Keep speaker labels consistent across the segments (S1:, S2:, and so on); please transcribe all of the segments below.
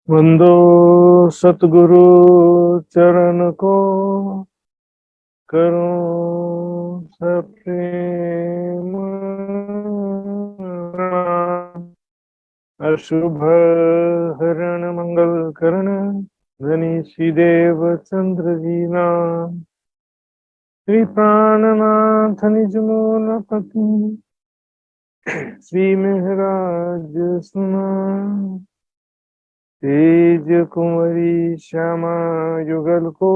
S1: वंदो सतगुरु चरण को, करूं सब प्रेम प्रणाम। अशुभ हरण मंगल करण, धनी श्री देव चंद्र जी नाम। श्री प्राणनाथ निज मूल पति, श्री मेहराज सुना। तेज कुंवरी श्यामा युगल को,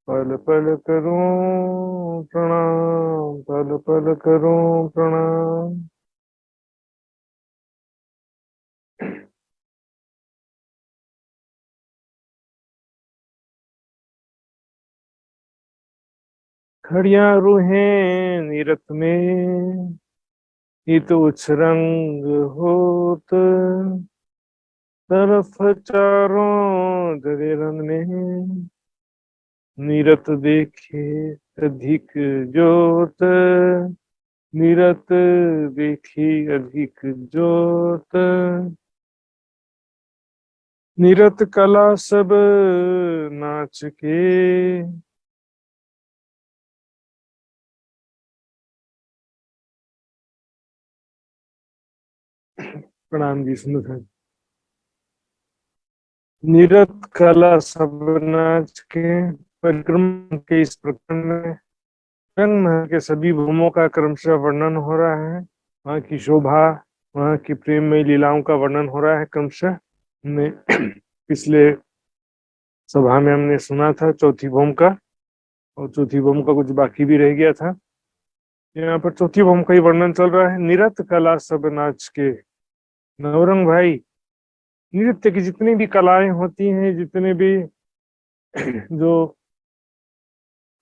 S1: पल पल करूं प्रणाम, पल पल करूं प्रणाम। खड़िया रूहें नीरत में, हित उछरंग होत। तरफ चारों दरे रन में, नीरत देखे अधिक जोत। नीरत देखी अधिक जोत। नीरत कला सब नाच के, प्रणाम जी सुंदर। नीरत कला सब नाच के, परिक्रम के इस प्रकरण में रंग महल के सभी भूमों का क्रमशः वर्णन हो रहा है। वहाँ की शोभा, वहाँ की प्रेममय लीलाओं का वर्णन हो रहा है क्रमशः। हमने पिछले सभा में हमने सुना था चौथी भूम का, और चौथी भूम का कुछ बाकी भी रह गया था। यहाँ पर चौथी भूम का ही वर्णन चल रहा है। निरत कला सब नाच के। नवरंग भाई, नृत्य की जितनी भी कलाएं होती हैं, जितने भी जो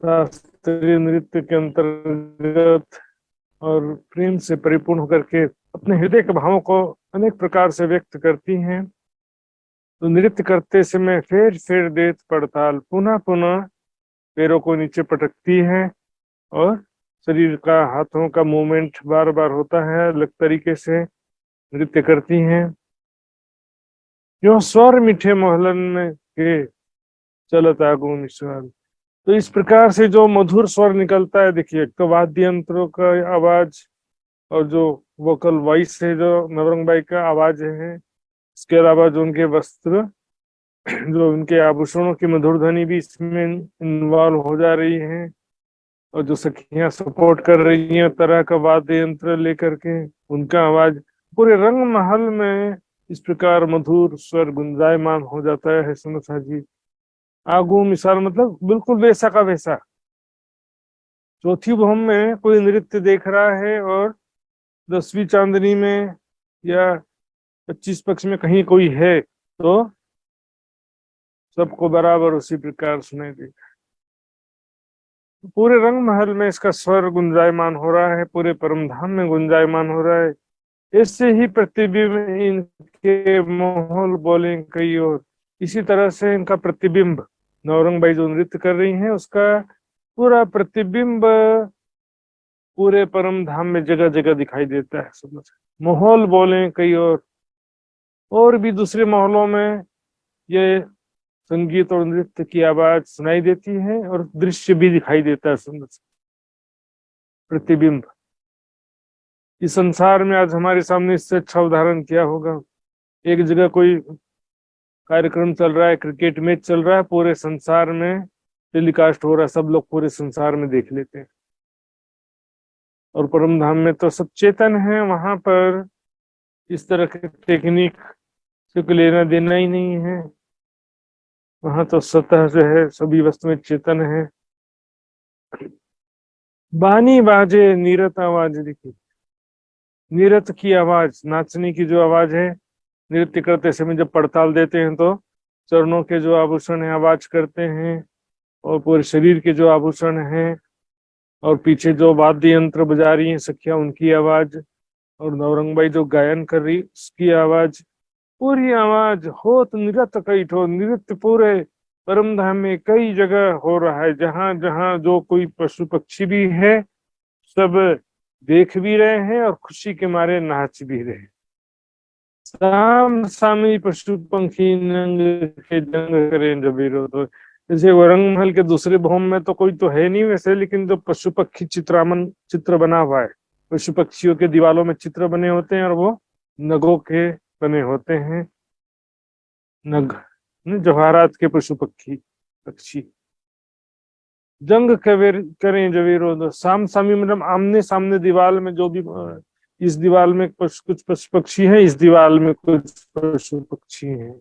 S1: शास्त्रीय नृत्य के अंतर्गत और प्रेम से परिपूर्ण होकर के अपने हृदय के भावों को अनेक प्रकार से व्यक्त करती हैं, तो नृत्य करते समय फेर फेर देत पड़ताल, पुनः पुनः पैरों को नीचे पटकती है और शरीर का, हाथों का मूवमेंट बार बार होता है, अलग तरीके से नृत्य करती हैं। जो स्वर मीठे मोहलन में के चलत आगू निश्वाल। तो इस प्रकार से जो मधुर स्वर निकलता है, देखिए एक तो वाद्य यंत्रों का आवाज और जो वोकल वॉइस है, जो नवरंग बाई का आवाज है, इसके अलावा जो उनके वस्त्र, जो उनके आभूषणों की मधुर ध्वनि भी इसमें इन्वॉल्व हो जा रही है, और जो सखियां सपोर्ट कर रही हैं तरह का वाद्य यंत्र लेकर के, उनका आवाज पूरे रंग महल में इस प्रकार मधुर स्वर गुंजायमान हो जाता है सुनता जी। आगू मिसाल मतलब बिल्कुल वैसा का वैसा। चौथी भूम में कोई नृत्य देख रहा है और 10वीं चांदनी में या 25 पक्ष में कहीं कोई है, तो सबको बराबर उसी प्रकार सुनाई देगा। पूरे रंग महल में इसका स्वर गुंजायमान हो रहा है, पूरे परम धाम में गुंजायमान हो रहा है। इससे ही प्रतिबिंब इनके माहौल बोले कई और। इसी तरह से इनका प्रतिबिंब, नौरंग बाई जो नृत्य कर रही हैं उसका पूरा प्रतिबिंब पूरे परम धाम में जगह जगह दिखाई देता है। समझ, माहौल बोले कई और भी दूसरे माहौलों में ये संगीत और नृत्य की आवाज सुनाई देती है, और दृश्य भी दिखाई देता है। समझ, प्रतिबिंब इस संसार में आज हमारे सामने इससे अच्छा उदाहरण क्या होगा। एक जगह कोई कार्यक्रम चल रहा है, क्रिकेट मैच चल रहा है, पूरे संसार में टेलीकास्ट हो रहा है, सब लोग पूरे संसार में देख लेते हैं। और परम धाम में तो सब चेतन है, वहां पर इस तरह के टेक्निक से कोई लेना देना ही नहीं है। वहां तो सतह जो है सभी वस्तुएं चेतन है। बानी बाजे नीरत आवाज, देखिए नीरत की आवाज, नाचने की जो आवाज है, नृत्य करते समय जब पड़ताल देते हैं तो चरणों के जो आभूषण है आवाज करते हैं, और पूरे शरीर के जो आभूषण हैं, और पीछे जो वाद्य यंत्र बजा रही हैं सखियां उनकी आवाज, और नवरंगबाई जो गायन कर रही उसकी आवाज, पूरी आवाज होत नृत्य कई ठो। नृत्य पूरे परम धाम में कई जगह हो रहा है, जहां जहां जो कोई पशु पक्षी भी है सब देख भी रहे हैं और खुशी के मारे नाच भी रहे हैं। साम सामी पशु पंखी नंग के जंग करें जब विरोध हो। जैसे वरंग महल के दूसरे भवन में तो कोई तो है नहीं वैसे, लेकिन जो पशु पक्षी चित्र बना हुआ है, पशु पक्षियों के दीवारों में चित्र बने होते हैं और वो नगों के बने होते हैं। नग जवाहरात के पशु पक्षी जंग करें जो विरोध। साम सामी मतलब आमने सामने दीवार में जो भी, इस दीवार में कुछ पशु पक्षी है, इस दीवार में कुछ पशु पक्षी हैं,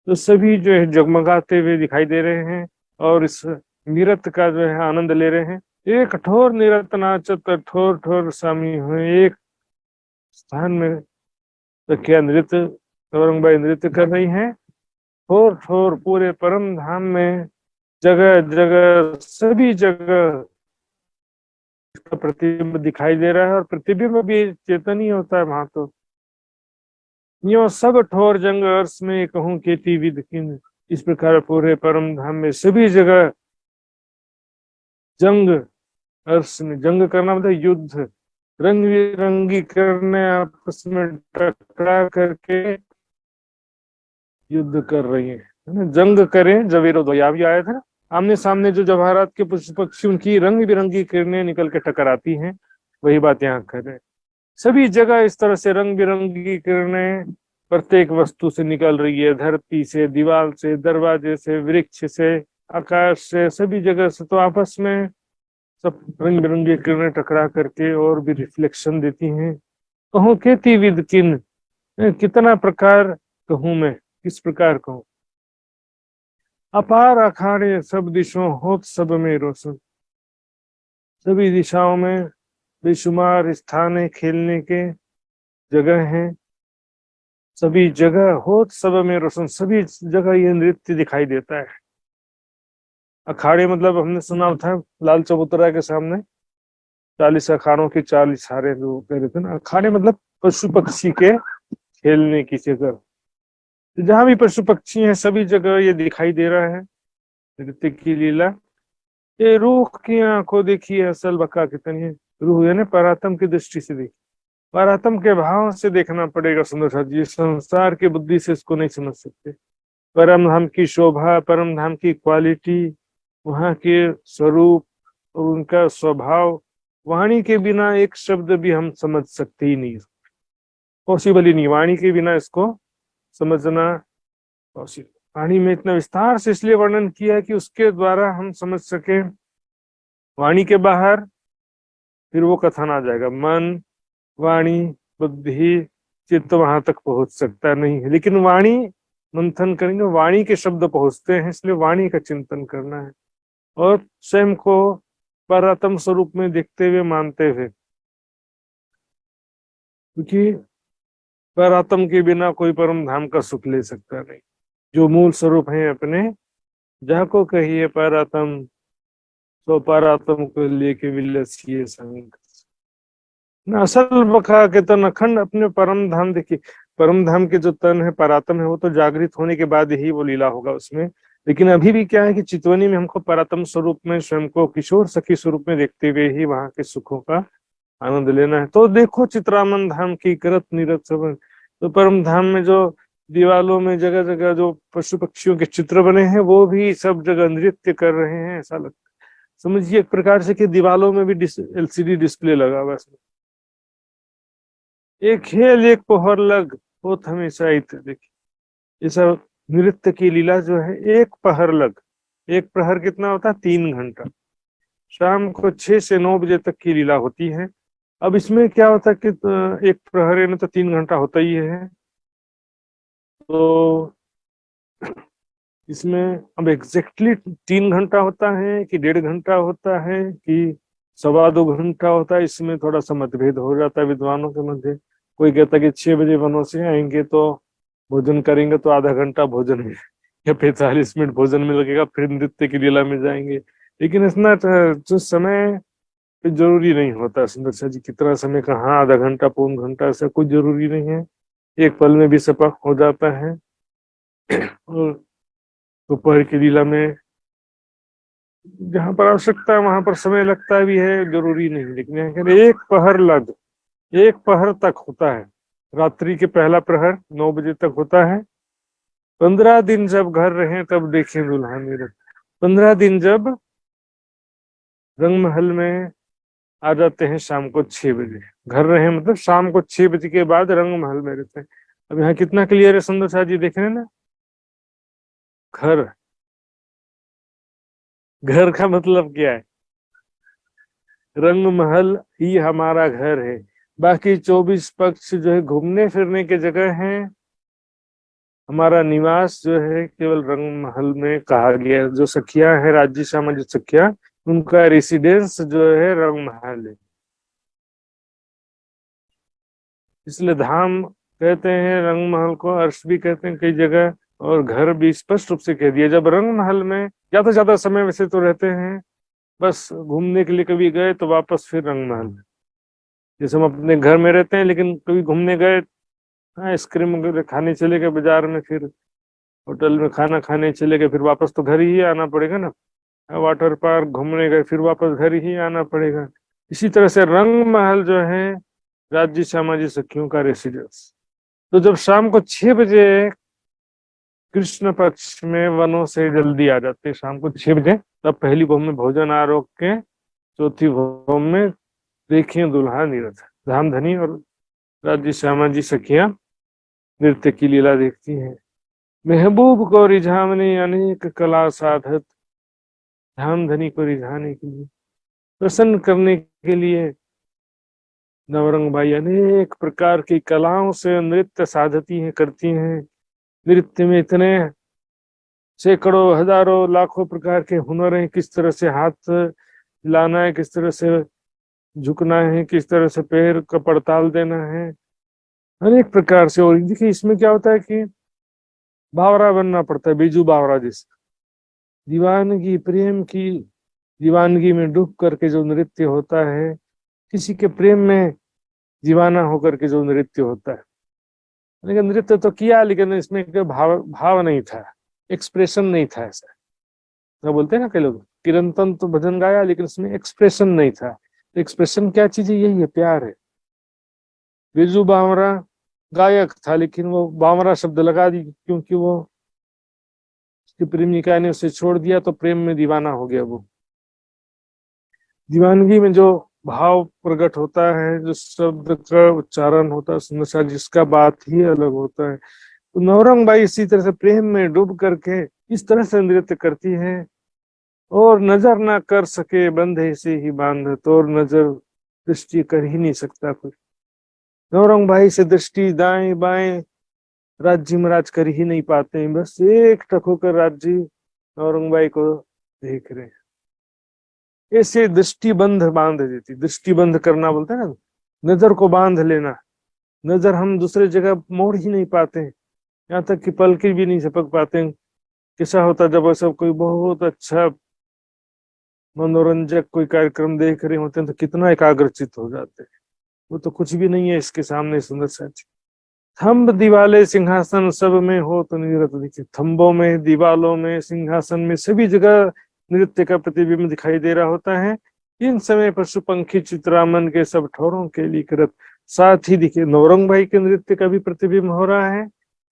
S1: तो सभी जो है जगमगाते हुए दिखाई दे रहे हैं और इस नृत्य का जो है आनंद ले रहे हैं। एक कठोर नृत्य नाचत ठोर ठोर सामी हुए। एक स्थान में सखिया नृत्य, औरंगबाई नृत्य कर रही हैं, ठोर ठोर पूरे परम धाम में, जगह जगह सभी जगह इसका प्रतिबिंब दिखाई दे रहा है। और प्रतिबिंब भी चेतन ही होता है वहां तो। यो सब ठोर जंग अर्श में कहूं खेती विद किन। इस प्रकार पूरे परम धाम में सभी जगह जंग, अर्श में जंग करना मतलब युद्ध, रंग बिरंगी करने आपस में टकरा करके युद्ध कर रही है ना। जंग करें जब विरोध हो, भी आया था ना, आमने सामने जो जवाहरात के पशु पक्षी उनकी रंग बिरंगी किरणें निकल के टकराती हैं, वही बात यहाँ कर रहे हैं। सभी जगह इस तरह से रंग बिरंगी किरणें प्रत्येक वस्तु से निकल रही है, धरती से, दीवार से, दरवाजे से, वृक्ष से, आकाश से, सभी जगह से। तो आपस में सब रंग बिरंगी किरणें टकरा करके और भी रिफ्लेक्शन देती हैं। कहूँ खेती विद किन, कितना प्रकार कहूँ मैं, किस प्रकार कहूँ। अपार अखाड़े सब दिशों होत सब में रोशन। सभी दिशाओं में बेशुमार स्थान है, खेलने के जगह हैं, सभी जगह होत सब में रोशन, सभी जगह ये नृत्य दिखाई देता है। अखाड़े मतलब हमने सुना था लाल चबूतरा के सामने 40 अखाड़ों की 40 हारे जो कह रहे थे ना। अखाड़े मतलब पशु पक्षी के खेलने की जगह, जहां भी पशु पक्षी हैं सभी जगह ये दिखाई दे रहा है नृत्य की लीला। ये रूह की आंखों देखी है असल बका कितनी है। रूह यानी परात्म की दृष्टि से देखी, परात्म के भाव से देखना पड़ेगा सुंदर सा जी, संसार की बुद्धि से इसको नहीं समझ सकते। परम धाम की शोभा, परम धाम की क्वालिटी, वहां के स्वरूप और उनका स्वभाव, वाणी के बिना एक शब्द भी हम समझ सकते ही नहीं, पॉसिबल ही नहीं। वाणी के बिना इसको समझना पॉसिबल। वाणी में इतना विस्तार से इसलिए वर्णन किया है कि उसके द्वारा हम समझ सके। वाणी के बाहर फिर वो कथन आ जाएगा, मन, वाणी, बुद्धि, चित्त वहां तक पहुंच सकता नहीं है। लेकिन वाणी मंथन करेंगे, वाणी के शब्द पहुंचते हैं, इसलिए वाणी का चिंतन करना है और स्वयं को परात्म स्वरूप में देखते हुए, मानते हुए, क्योंकि परात्म के बिना कोई परम धाम का सुख ले सकता नहीं। जो मूल स्वरूप है अपने, जहाँ को कहिए परात्म, तो परात्म को लेके विलसिए संग न। असल बका के तन अखंड अपने परम धाम देखिए। परम धाम के जो तन है, परात्म है, वो तो जागृत होने के बाद ही वो लीला होगा उसमें। लेकिन अभी भी क्या है कि चितवनी में हमको परात्म स्वरूप में स्वयं को किशोर सखी स्वरूप में देखते हुए ही वहां के सुखों का आनंद लेना है। तो देखो चित्रामन धाम की करत निरत सब। तो परम धाम में जो दीवालों में जगह जगह जो पशु पक्षियों के चित्र बने हैं, वो भी सब जगह नृत्य कर रहे हैं, ऐसा लगता है। समझिए एक प्रकार से कि दीवालों में भी LCD डिस्प्ले लगा हुआ है। एक खेल एक पोहर लग होत हमेशा इत। देखिए ये सब नृत्य की लीला जो है, एक पहर लग, एक प्रहर कितना होता है, 3 घंटा। शाम को 6 से 9 बजे तक की लीला होती है। अब इसमें क्या होता है कि एक प्रहर में तो 3 घंटा होता ही है। तो इसमें अब एग्जैक्टली 3 घंटा होता है कि 1.5 घंटा होता है कि 2.25 घंटा होता है, इसमें थोड़ा सा मतभेद हो जाता है विद्वानों के मध्य। कोई कहता है कि 6 बजे वनों से आएंगे तो भोजन करेंगे तो आधा घंटा भोजन में या 45 मिनट भोजन में लगेगा, फिर नृत्य की लीला में जाएंगे। लेकिन इतना जो समय जरूरी नहीं होता सुंदर सा जी, कितना समय कहाँ, आधा घंटा, पौन घंटा, ऐसा कुछ जरूरी नहीं है। एक पल में भी सपा हो जाता है। और दोपहर की लीला में जहां पर आवश्यकता है वहां पर समय लगता भी है, जरूरी नहीं। लेकिन यहाँ एक पहर लग, एक पहर तक होता है। रात्रि के पहला प्रहर 9 बजे तक होता है। 15 दिन जब घर रहे तब देखें दुल्हन रथ। 15 दिन जब रंग महल में आ जाते हैं शाम को 6 बजे, घर रहे मतलब शाम को 6 बजे के बाद रंग महल में रहते हैं। अब यहाँ कितना क्लियर है सुंदर शाह जी, देख रहे हैं ना। घर, घर का मतलब क्या है? रंग महल ही हमारा घर है। बाकी 24 पक्ष जो है घूमने फिरने के जगह हैं। हमारा निवास जो है केवल रंग महल में कहा गया है। जो सखिया है, राज्य श्यामा जो सखिया, उनका रेसिडेंस जो है रंग महल है। इसलिए धाम कहते हैं, रंग महल को अर्श भी कहते हैं कई जगह, और घर भी स्पष्ट रूप से कह दिया। जब रंग महल में ज्यादा समय वैसे तो रहते हैं, बस घूमने के लिए कभी गए तो वापस फिर रंग महल में। जैसे हम अपने घर में रहते हैं लेकिन कभी घूमने गए, आइसक्रीम वगैरह खाने चले गए बाजार में, फिर होटल में खाना खाने चले गए, फिर वापस तो घर ही आना पड़ेगा ना। वाटर पार्क घूमने गए, फिर वापस घर ही आना पड़ेगा। इसी तरह से रंग महल जो है राज्य श्यामा जी सखियों का रेसिडेंस। तो जब शाम को 6 बजे कृष्ण पक्ष में वनों से जल्दी आ जाते हैं, शाम को 6 बजे, तब पहली भोम में भोजन आरोग के, चौथी भोम में देखें दुल्हा निरथ। धामधनी और राज्य श्यामा जी सखियां नृत्य की लीला देखती हैं। महबूब को रिझावने अनेक कला साधत, धामधनी को रिझाने के लिए, प्रसन्न करने के लिए नवरंग बाई अनेक प्रकार की कलाओं से नृत्य साधती हैं, करती हैं। नृत्य में इतने सैकड़ों हजारों लाखों प्रकार के हुनर हैं। किस तरह से हाथ हिलाना है, किस तरह से झुकना है, किस तरह से पैर का पड़ताल देना है, अनेक प्रकार से। और देखिए इसमें क्या होता है कि बावरा बनना पड़ता है, बीजू बावरा जैसे। दीवानगी, प्रेम की दीवानगी में डूब करके जो नृत्य होता है, किसी के प्रेम में दीवाना होकर के जो नृत्य होता है। लेकिन नृत्य तो किया, लेकिन इसमें कोई भाव नहीं था, एक्सप्रेशन नहीं था। ऐसा तो बोलते हैं ना कई लोग, किरंतन तो भजन गाया लेकिन इसमें एक्सप्रेशन नहीं था। एक्सप्रेशन क्या चीज है? यही है, प्यार है। बिरजू बावरा गायक था, लेकिन वो बावरा शब्द लगा दी क्योंकि वो उसकी प्रेमिका ने उसे छोड़ दिया, तो प्रेम में दीवाना हो गया वो। दीवानगी में जो भाव प्रकट होता है, जो शब्द का उच्चारण होता है, सुंदर जिसका बात ही अलग होता है। तो नौरंग बाई इसी तरह से प्रेम में डूब करके इस तरह से नृत्य करती है। और नजर ना कर सके बंधे से ही बांध, तो और नजर दृष्टि कर ही नहीं सकता कोई। नौरंग भाई से दृष्टि दाएं बाएं राज्य महाराज कर ही नहीं पाते हैं, बस एक टक होकर राज्य नौरंग बाई को देख रहे हैं। ऐसे दृष्टि बंध बांध देती, दृष्टि बंध करना बोलते हैं ना, नजर को बांध लेना। नजर हम दूसरे जगह मोड़ ही नहीं पाते हैं, यहाँ तक कि पलके भी नहीं झपक पाते हैं। कैसा होता जब ऐसा कोई बहुत अच्छा मनोरंजक कोई कार्यक्रम देख रहे होते हैं तो कितना एकाग्रचित हो जाते हैं। वो तो कुछ भी नहीं है इसके सामने सुंदर साथी। थंब दीवाले सिंहासन सब में हो तो निरत दिखे। थंबों में, दीवालों में, सिंहासन में, सभी जगह नृत्य का प्रतिबिंब दिखाई दे रहा होता है। इन समय पशु पंखी चित्रामन के सब ठोरों के लिए कृत। साथ ही दिखे नौरंग भाई के नृत्य का भी प्रतिबिंब हो रहा है,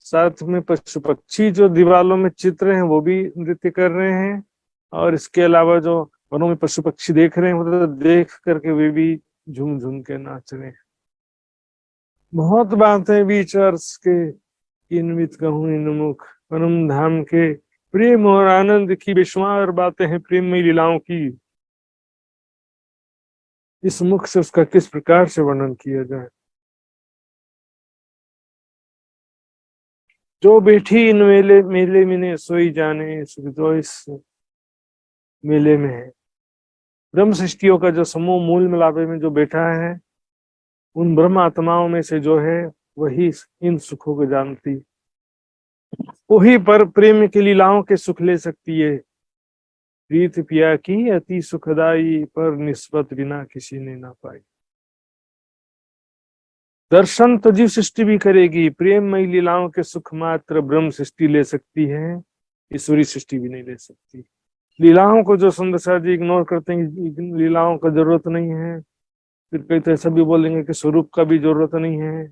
S1: साथ में पशु पक्षी जो दीवालों में चित्र हैं वो भी नृत्य कर रहे हैं। और इसके अलावा जो वनों में पशु पक्षी देख रहे हैं, वो तो देख करके वे भी झूम झूम के नाच रहे हैं। बहुत बातें बीच अर्श के, किन्वित कहूँ इन मुख, परम धाम के। प्रेम और आनंद की बेशुमार बातें हैं प्रेममयी लीलाओं की। इस मुख से उसका किस प्रकार से वर्णन किया जाए। जो बैठी इन मेले मेले में ने सोई जाने, सुख तो इस मेले में है। ब्रह्म सृष्टियों का जो समूह मूल मिलापे में जो बैठा है, उन ब्रह्म आत्माओं में से जो है वही इन सुखों को जानती, वही पर प्रेम की लीलाओं के सुख ले सकती है। प्रीत पिया की अति सुखदाई, पर निस्बत बिना किसी ने ना पाई। दर्शन तो जीव सृष्टि भी करेगी, प्रेममयी लीलाओं के सुख मात्र ब्रह्म सृष्टि ले सकती है, ईश्वरी सृष्टि भी नहीं ले सकती। लीलाओं को जो सुंदर सा जी इग्नोर करते हैं, लीलाओं का जरूरत नहीं है, फिर कई तो ऐसा भी बोलेंगे कि स्वरूप का भी जरूरत नहीं है।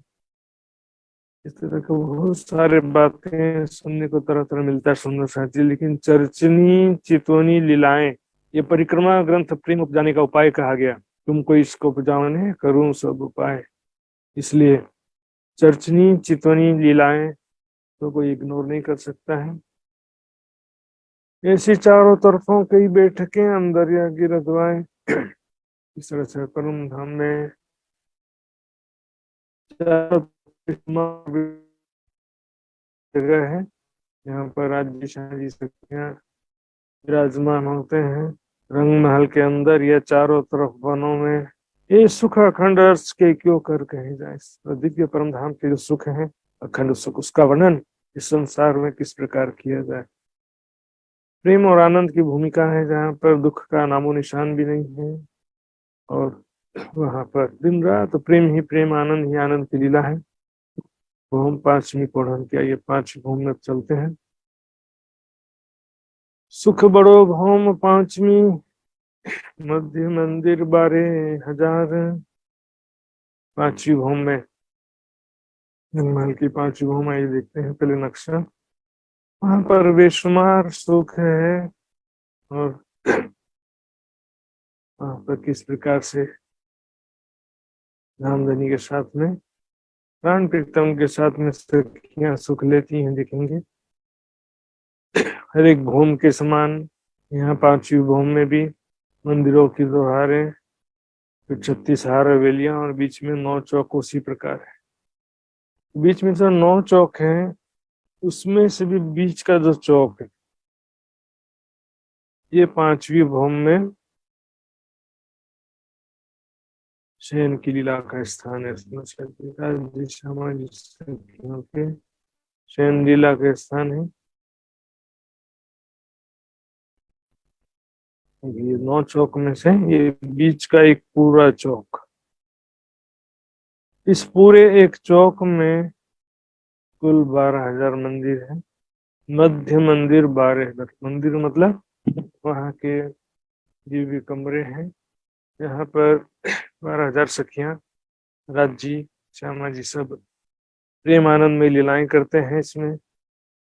S1: इस तरह के बहुत सारे बातें सुनने को तरह तरह मिलता है सुंदर साथी। लेकिन चर्चनी चितवनी लीलाएं, ये परिक्रमा ग्रंथ प्रेम उपजाने का उपाय कहा गया। तुमको इसको उपजाने करूं सब उपाय। इसलिए चर्चनी चितवनी लीलाएं तो कोई इग्नोर नहीं कर सकता है। ऐसी चारों तरफों कई बैठकें अंदर या गिरदवाएं। इस तरह से परम धाम में चारों जगह है, यहाँ पर राज्य शाही सखियां विराजमान होते हैं। रंग महल के अंदर या चारों तरफ वनों में ये सुख अखंड अर्थ के क्यों कर कहे जाए। दिव्य परम धाम के जो सुख है, अखंड सुख, उसका वर्णन इस संसार में किस प्रकार किया जाए। प्रेम और आनंद की भूमिका है, जहाँ पर दुख का नामो निशान भी नहीं है। और वहां पर दिन रात प्रेम ही प्रेम, आनंद ही आनंद की लीला है। तो हम पांचवी पढ़न क्या, ये 5 भूम में चलते हैं। सुख बड़ो भौम पांचवी, मध्य मंदिर 12,000। 5वीं भूम में जंगमहल की 5वीं भूम, आइए देखते हैं पहले नक्शा। वहां पर बेशुमार सुख है, और वहां पर किस प्रकार से रामधनी के साथ में, प्राण प्रीतम के साथ में सखियां सुख लेती हैं, देखेंगे। हर एक भूम के समान यहाँ 5वीं भूम में भी मंदिरों की दोहारें, फिर 36 हार हवेलियां, और बीच में 9 चौक उसी प्रकार है। बीच में जो 9 चौक है, उसमें से भी बीच का जो चौक है, ये 5वीं भूम में शयन की लीला का स्थान है। श्यामा जी सखियों के शयन लीला का स्थान है। ये 9 चौक में से ये बीच का एक पूरा चौक, इस पूरे एक चौक में कुल 12,000 मंदिर है। मध्य मंदिर 12,000 मंदिर, मतलब वहाँ के जो भी कमरे हैं, यहाँ पर 12,000 सखियां, राज्य श्यामा जी सब प्रेम आनंद में लीलाएं करते हैं। इसमें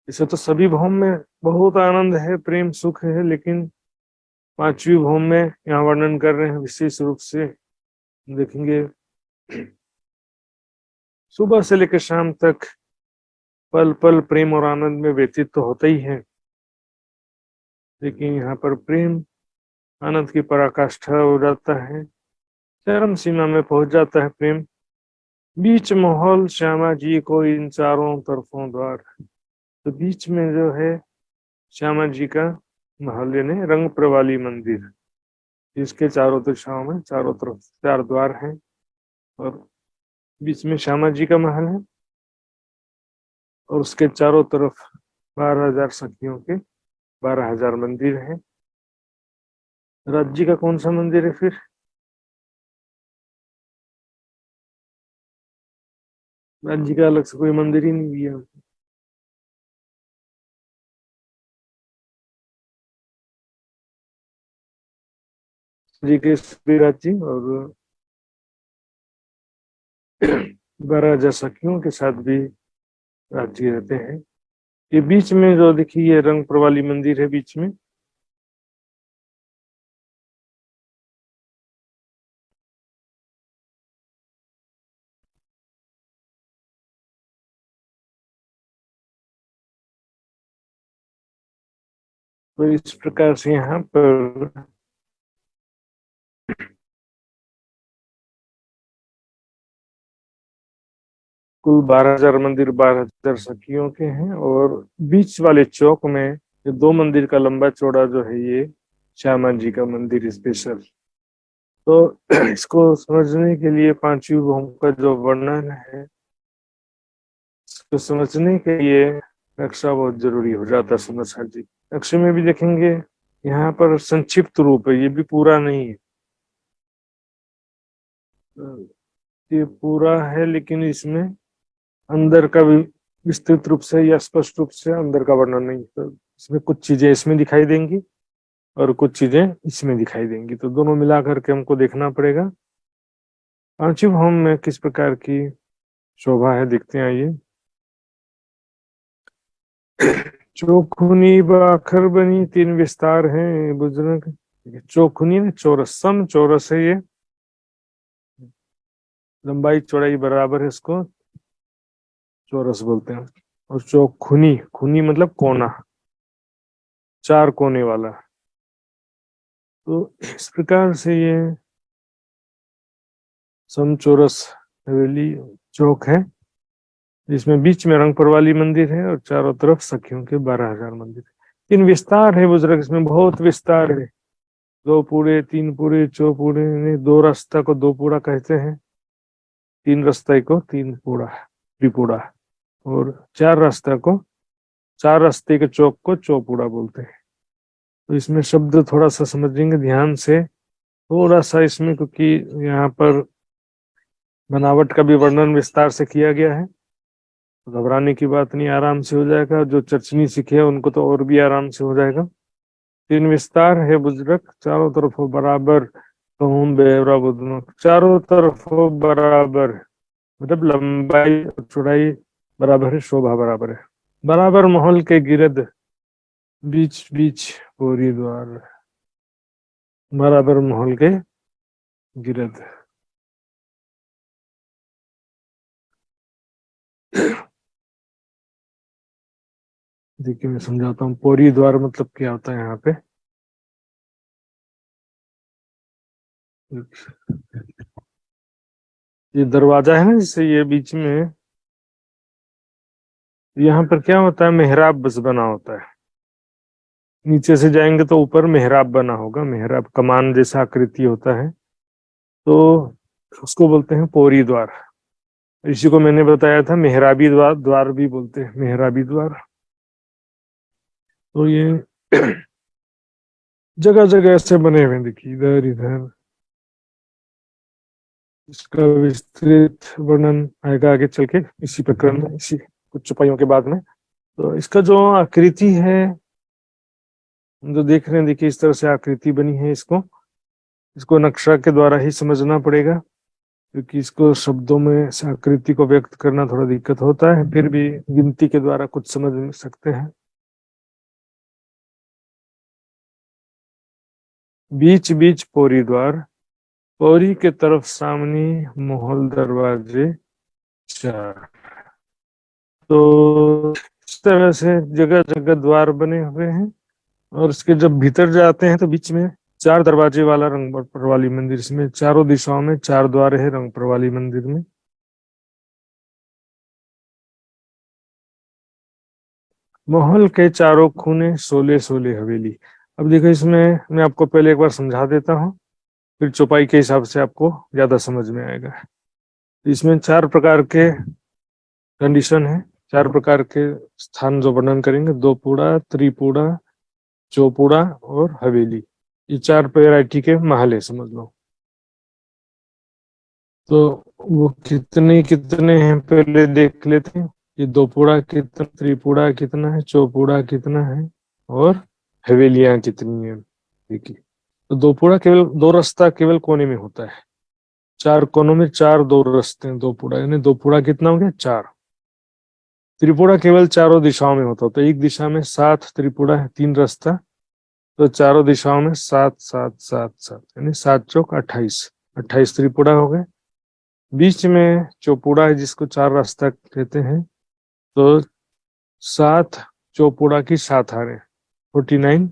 S1: इसे तो सभी भौम में बहुत आनंद है, प्रेम सुख है, लेकिन 5वीं भौम में यहाँ वर्णन कर रहे हैं विशेष रूप से। देखेंगे सुबह से लेकर शाम तक पल पल प्रेम और आनंद में व्यतीत तो होता ही है, लेकिन यहाँ पर प्रेम आनंद की पराकाष्ठा हो जाता है, चरम सीमा में पहुंच जाता है प्रेम। बीच माहौल श्यामा जी को इन चारों तरफों द्वार, तो बीच में जो है श्यामा जी का महल, यानी रंग प्रवाली मंदिर, जिसके चारों दिशाओं में चारों तरफ 4 द्वार हैं, और बीच में श्यामा जी का महल है, और उसके चारों तरफ 12,000 सखियों के 12,000 मंदिर हैं। राज्य का कौन सा मंदिर है फिर? राज्य का अलग से कोई मंदिर ही नहीं दिया। जी के राज्य और 12,000 सखियों के साथ भी राज्य रहते हैं। ये बीच में जो देखिए ये रंग प्रवाली मंदिर है बीच में, तो इस प्रकार से यहाँ पर कुल 12,000 मंदिर 12,000 सखियों के हैं, और बीच वाले चौक में ये 2 मंदिर का लंबा चौड़ा जो है, ये श्यामा जी का मंदिर स्पेशल। तो इसको समझने के लिए 5वीं भूम का जो वर्णन है, इसको समझने के लिए नक्शा बहुत जरूरी हो जाता है समझना जी। नक्शे में भी देखेंगे यहाँ पर संक्षिप्त रूप है, ये भी पूरा नहीं है। ये पूरा है, लेकिन इसमें अंदर का भी विस्तृत रूप से या स्पष्ट रूप से अंदर का वर्णन नहीं। तो इसमें कुछ चीजें इसमें दिखाई देंगी और कुछ चीजें इसमें दिखाई देंगी, तो दोनों मिला करके हमको देखना पड़ेगा 5वीं भूम में किस प्रकार की शोभा है। देखते हैं आइए। चौखुनी बाखर बनी, तीन विस्तार हैं बुजुर्ग। चौखुनी ने चौरस, सम चौरस है ये, लंबाई चौड़ाई बराबर है, इसको चौरस बोलते हैं। और चौखुनी, खुनी मतलब कोना, चार कोने वाला। तो इस प्रकार से ये समचौरस हवेली चौक है, जिसमें बीच में रंगपुर वाली मंदिर है और चारों तरफ सखियों के 12,000 मंदिर। तीन विस्तार है बुजुर्ग, इसमें बहुत विस्तार है। दो पूरे, तीन पूरे, चौपूरे, नहीं, दो रास्ता को दो पूरा कहते हैं, तीन रास्ते को तीन पूरा, त्रिपूरा, और चार रास्ता को, चार रास्ते के चौक को चौपूरा बोलते हैं। तो इसमें शब्द थोड़ा सा समझेंगे ध्यान से, थोड़ा सा इसमें, क्योंकि यहाँ पर बनावट का भी वर्णन विस्तार से किया गया है, तो घबराने की बात नहीं, आराम से हो जाएगा। जो चचनी सीखे हैं उनको तो और भी आराम से हो जाएगा। तीन विस्तार है बुजुर्ग, चारों तरफ हो बराबर, कहूँ बेवरा बुदनो, चारों तरफ हो बराबर, मतलब लंबाई और चौड़ाई बराबर है, शोभा बराबर है। बराबर महल के गिरद, बीच बीच पूरी द्वार, बराबर महल के गिरद। देखिए मैं समझाता हूँ, पोरी द्वार मतलब क्या होता है यहाँ पे। ये दरवाजा है ना, जिससे ये बीच में, यहाँ पर क्या होता है, मेहराब बस बना होता है। नीचे से जाएंगे तो ऊपर मेहराब बना होगा, मेहराब कमान जैसा आकृति होता है, तो उसको बोलते हैं पोरी द्वार। इसी को मैंने बताया था मेहराबी द्वार, द्वार भी बोलते हैं, मेहराबी द्वार। तो ये जगह जगह ऐसे बने हुए हैं, देखिए इधर इधर। इसका विस्तृत वर्णन आएगा आगे चल के इसी प्रकरण में, इसी कुछ चुपाइयों के बाद में। तो इसका जो आकृति है, जो देख रहे हैं, देखिए इस तरह से आकृति बनी है। इसको इसको नक्शा के द्वारा ही समझना पड़ेगा, क्योंकि इसको शब्दों में इस आकृति को व्यक्त करना थोड़ा दिक्कत होता है, फिर भी गिनती के द्वारा कुछ समझ सकते हैं। बीच बीच पोरी द्वार, पोरी के तरफ सामने मोहल दरवाजे चार। तो इस तरह से जगह जगह द्वार बने हुए हैं, और इसके जब भीतर जाते हैं तो बीच में चार दरवाजे वाला रंगपुर वाली मंदिर, इसमें चारों दिशाओं में चार द्वार है रंगपुर वाली मंदिर में। महल के चारों खूने, सोले सोले हवेली। अब देखो, इसमें मैं आपको पहले एक बार समझा देता हूँ, फिर चौपाई के हिसाब से आपको ज्यादा समझ में आएगा। इसमें चार प्रकार के कंडीशन है, चार प्रकार के स्थान जो वर्णन करेंगे, दो पूड़ा, त्रिपूड़ा, चौपूड़ा और हवेली। ये चार वैरायटी के महल है, समझ लो। तो वो कितने कितने हैं पहले देख लेते हैं। ये दो पूड़ा कितना, त्रिपूड़ा कितना है, चौपूड़ा कितना है, और हवेलियां कितनी है, देखिए। तो दो पूड़ा केवल दो रास्ता केवल कोने में होता है, चार कोनों में चार दो रास्ते हैं, दो पूड़ा, यानी दो पूड़ा कितना हो गया, चार। त्रिपुरा केवल चारों दिशाओं में होता है, तो एक दिशा में सात त्रिपुरा है, तीन रास्ता, तो चारों दिशाओं में सात सात सात सात, यानी सात चौक 28, 28 त्रिपुरा हो गए। बीच में चौपुड़ा है, जिसको चार रास्ता कहते हैं, तो सात चौपुड़ा की सात हारे, 49,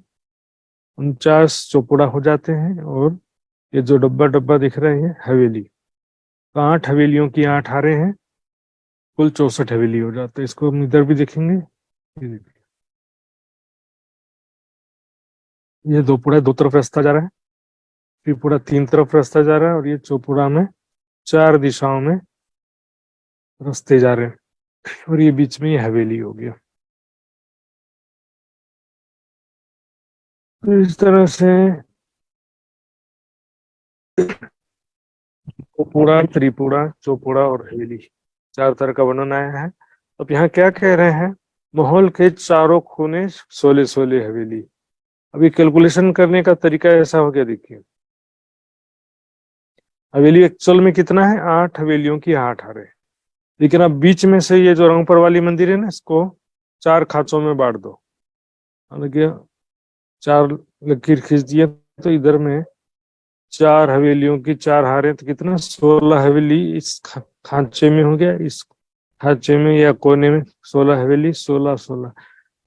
S1: 49 चौपुड़ा हो जाते हैं। और ये जो डब्बा डब्बा दिख रहे हैं हवेली, तो 8 हवेलियों की 8 हारे हैं, कुल 64 हवेली हो जाते हैं। इसको हम इधर भी देखेंगे, ये देखिए, ये दो पुड़ा दो तरफ रास्ता जा रहा है, त्रिपुरा तीन तरफ रास्ता जा रहा है, और ये चौपुड़ा में चार दिशाओं में रास्ते जा रहे हैं, और ये बीच में ये हवेली हो गया। तो इस तरह से चौपुड़ा, त्रिपुरा, चौपुड़ा और हवेली, चार तरह का वर्णन आया है। अब यहाँ क्या कह रहे हैं, माहौल के चारों कोने, सोले सोले हवेली। अभी कैलकुलेशन करने का तरीका ऐसा हो गया, देखिए हवेली एक्चुअल में कितना है, 8 हवेलियों की 8 हारे। लेकिन अब बीच में से ये जो रंगपुर वाली मंदिर है ना, इसको 4 खांचों में बांट दो। हालांकि 4 लकीर खींच दिए तो इधर में 4 हवेलियों की 4 हारें, तो कितना 16 हवेली इस खांचे में हो गया, इस खांचे में या कोने में 16 हवेली, 16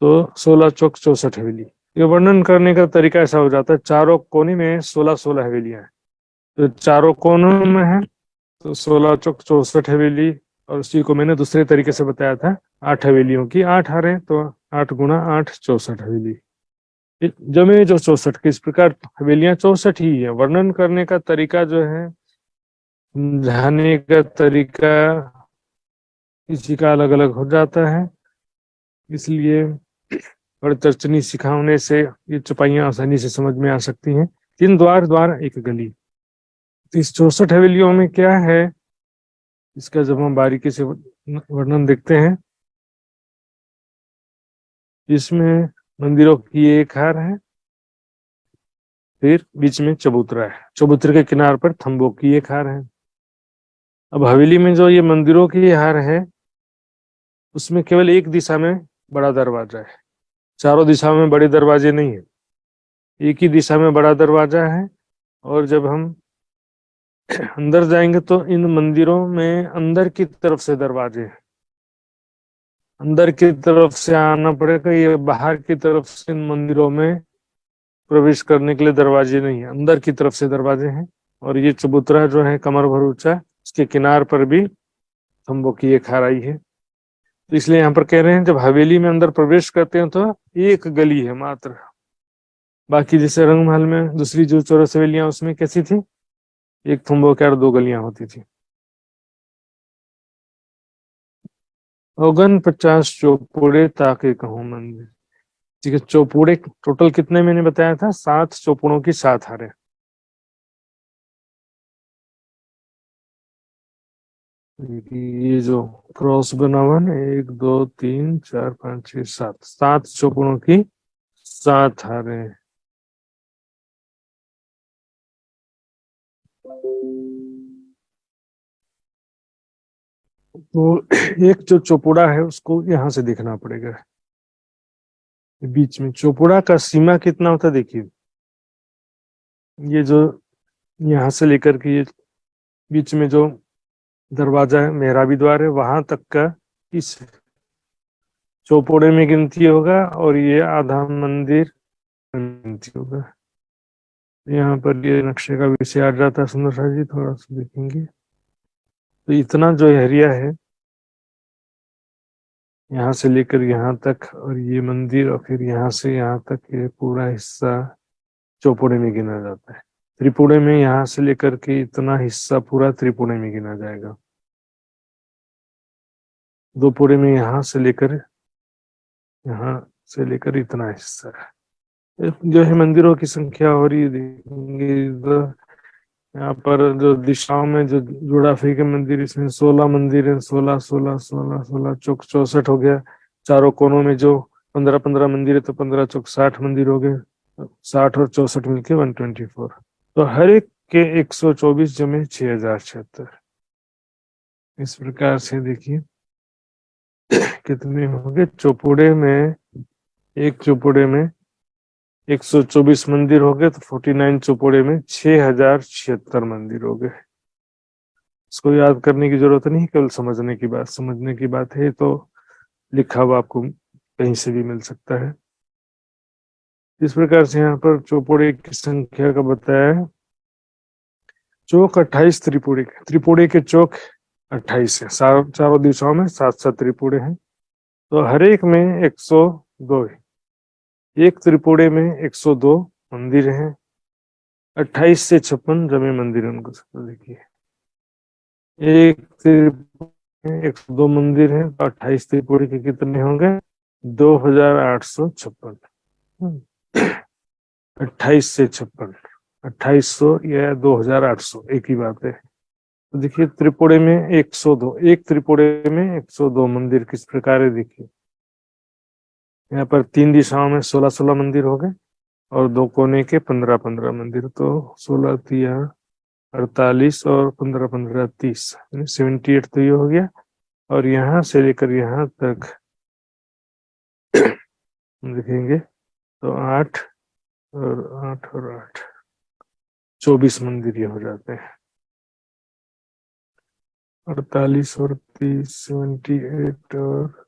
S1: तो 16 चौक 64 हवेली। ये वर्णन करने का तरीका ऐसा हो जाता है, चारों कोने में 16 हवेलियां हैं, तो चारों कोनों में है तो 16 चौक 64 हवेली। और उसी को मैंने दूसरे तरीके से बताया था, 8 हवेलियों की 8 हारें, तो 8 गुना 8 64 हवेली। जमे जो 64 की, इस प्रकार हवेलियां 64 ही है। वर्णन करने का तरीका जो है, समझाने का तरीका किसी का अलग अलग हो जाता है, इसलिए और तर्जनी सिखाने से ये चौपाइयां आसानी से समझ में आ सकती हैं। 3 द्वार, द्वार एक गली। तो इस 64 हवेलियों में क्या है, इसका जब हम बारीकी से वर्णन देखते हैं, इसमें मंदिरों की एक हार है, फिर बीच में चबूतरा है, चबूतरे के किनार पर थंबों की एक हार है। अब हवेली में जो ये मंदिरों की हार है, उसमें केवल एक दिशा में बड़ा दरवाजा है, चारों दिशा में बड़े दरवाजे नहीं है, एक ही दिशा में बड़ा दरवाजा है। और जब हम अंदर जाएंगे तो इन मंदिरों में अंदर की तरफ से दरवाजे हैं, अंदर की तरफ से आना पड़ेगा, ये बाहर की तरफ से इन मंदिरों में प्रवेश करने के लिए दरवाजे नहीं है, अंदर की तरफ से दरवाजे हैं। और ये चबूतरा जो है कमर भर ऊंचा, इसके किनार पर भी खंभों की एक खाराई है। तो इसलिए यहाँ पर कह रहे हैं, जब हवेली में अंदर प्रवेश करते हैं तो एक गली है मात्र। बाकी जैसे रंगमहल में दूसरी जो 84 हवेलियां, उसमें कैसी थी, एक थंबों के और 2 गलियां होती थी। औगन 50 चौपुड़े ताके कहूँ मंदिर। ठीक है, चौपुड़े टोटल कितने मैंने बताया था, 7 चौपुड़ों की 7 हारें। ये जो क्रॉस बना हुआ है ना, 1 2 3 4 5 6 7, 7 चौपुड़ों की 7 हारें। तो एक जो चौपुड़ा है उसको यहाँ से देखना पड़ेगा, बीच में चौपुड़ा का सीमा कितना होता है देखिए, ये जो यहाँ से लेकर के ये बीच में जो दरवाजा है, मेहराबी द्वार है, वहां तक का इस चौपोड़े में गिनती होगा, और ये आधा मंदिर गिनती होगा। यहाँ पर ये नक्शे का विषय आ जाता है सुंदर सा जी, थोड़ा सा देखेंगे तो इतना जो एरिया है, यहाँ से लेकर यहाँ तक, और ये मंदिर, और फिर यहाँ से यहाँ तक, ये पूरा हिस्सा चौपोड़े में गिना जाता है। त्रिपुड़े में यहाँ से लेकर के इतना हिस्सा पूरा त्रिपुड़े में गिना जाएगा। 2 पुड़े में यहाँ से लेकर इतना हिस्सा है। जो है मंदिरों की संख्या हो रही देखेंगे तो यहाँ पर जो दिशाओं में जो जोड़ाफी के मंदिर, इसमें 16 मंदिर है, 16 16 16 16 चौक 64 हो गया। चारों कोनों में जो 15 15 मंदिर है, तो 15 चौक 60 मंदिर हो गए, 60 और 64 मिलके 124। तो हर एक के 124 जमे 6076। इस प्रकार से देखिए कितने हो गए चौपुड़े में, एक चौपुड़े में 124 मंदिर हो गए, तो 49 चौपुड़े में 6076 मंदिर हो गए। इसको याद करने की जरूरत नहीं, केवल समझने की बात है, तो लिखा हुआ आपको कहीं से भी मिल सकता है। इस प्रकार से यहाँ पर चौपुड़े की संख्या का बताया है। चौक 28 त्रिपुड़े के चौक 28 है, चारों दिशाओं में 7 7 त्रिपुड़े हैं, तो हर एक में 102 है। एक त्रिपुड़े में 102 मंदिर हैं, 28 से 56 जमे मंदिर है उनको देखिए। एक त्रिपुड़े में 102 मंदिर है, तो 28 त्रिपुड़े के कितने होंगे, 2856। 28 से 56, 2800 या 2800 एक ही बात है। तो देखिए त्रिपुड़े में 102, एक त्रिपुड़े में 102 मंदिर किस प्रकार है देखिए। यहाँ पर 3 दिशाओं में 16 16 मंदिर हो गए, और 2 कोने के 15 15 मंदिर, तो 16 तिया 48 और 15 15 30, 78 तो ये हो गया। और यहाँ से लेकर यहाँ तक देखेंगे तो 8 और 8 और 8, 24 मंदिर ये हो जाते हैं। 48 और 30, 78, और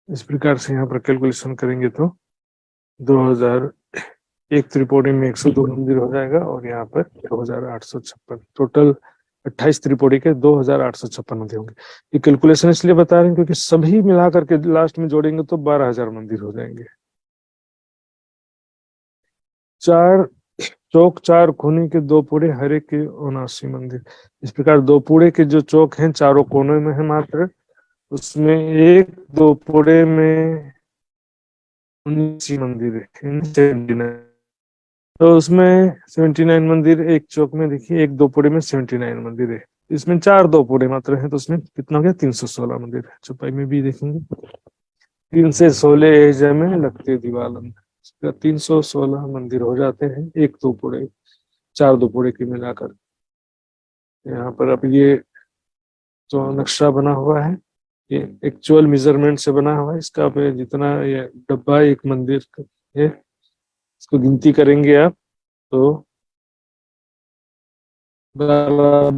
S1: इस प्रकार से यहाँ पर कैलकुलेशन करेंगे तो 2000, एक त्रिपुरी में 102 मंदिर हो जाएगा, और यहाँ पर 2856, टोटल 28 त्रिपुरी के 2856 मंदिर होंगे। ये कैलकुलेशन इसलिए बता रहे हैं क्योंकि सभी मिला करके लास्ट में जोड़ेंगे तो 12,000 मंदिर हो जाएंगे। 4 चौक, 4 कोने के 2 पूरे, हर एक के 79 मंदिर। इस प्रकार 2 पूरे के जो चौक हैं चारों कोनों में है मात्र, उसमें एक 2 पूरे में 19 मंदिर है, 79। तो उसमें 79 मंदिर एक चौक में, देखिए एक 2 पूरे में 79 मंदिर है। इसमें 4 2 पूरे मात्र हैं, तो उसमें कितना हो गया, 316 मंदिर है। चौपाई में भी देखेंगे 3 से 16 जमे लगते दीवालन, 316 मंदिर हो जाते हैं एक 2 पूरे, 4 2 पूरे की मिलाकर। यहाँ पर अब ये जो नक्शा बना हुआ है ये एक्चुअल मेजरमेंट से बना हुआ है। इसका पे जितना ये डब्बा एक मंदिर है, इसको गिनती करेंगे आप तो 12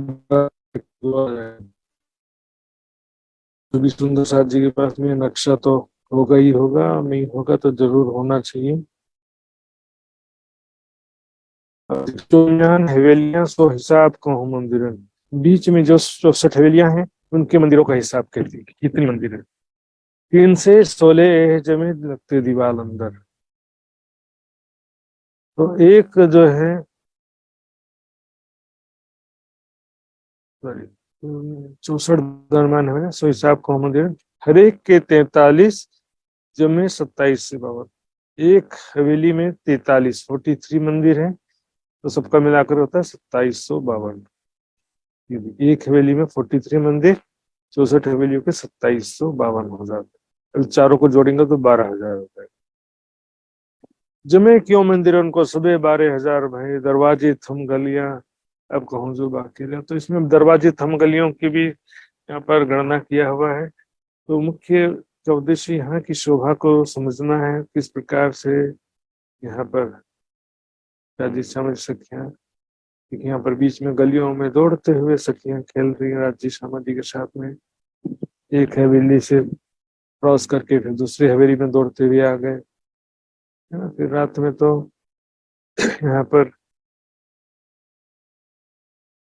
S1: साथ जी के पास में नक्शा तो होगा ही होगा, नहीं होगा तो जरूर होना चाहिए। हवेलियां सो हिसाब को मंदिर, बीच में जो 64 हवेलियां हैं उनके मंदिरों का हिसाब कहती है कितनी मंदिर है। 3 से 16 जमे लगते दीवार अंदर, तो एक जो है, सॉरी 64 दरम्यान है सो हिसाब को मंदिर, हर एक के 43 जमे 27 से 52, एक हवेली में 43 43 मंदिर है, तो सबका मिलाकर होता है 2752। एक हवेली में 43 मंदिर, 64 हवेलियों के 2752 हो जाते हैं। चारों को जोड़ेंगे तो 12,000 होता है। जमे क्यों मंदिर उनको सबे 12,000 भाई, दरवाजे थम गलियां अब कहूँ जो बाकी रहा। तो इसमें दरवाजे थम गलियों की भी यहाँ पर गणना किया हुआ है। तो मुख्य उद्देश्य यहाँ की शोभा को समझना है, किस प्रकार से यहाँ पर राज्य समझ सखियां, यहाँ पर बीच में गलियों में दौड़ते हुए सखियां खेल रही हैं राज्य समाधि के साथ में। एक हवेली से क्रॉस करके फिर दूसरी हवेली में दौड़ते हुए आ गए, है ना। फिर रात में तो यहाँ पर